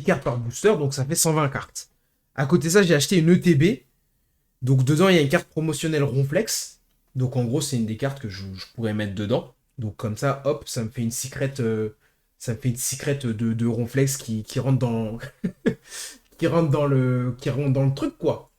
[SPEAKER 1] cartes par booster, donc ça fait 120 cartes. À côté de ça, j'ai acheté une ETB. Donc dedans, il y a une carte promotionnelle Ronflex. Donc en gros, c'est une des cartes que je pourrais mettre dedans. Donc comme ça, hop, ça me fait une secrète de ronflex qui rentre dans, qui rentre dans le truc, quoi.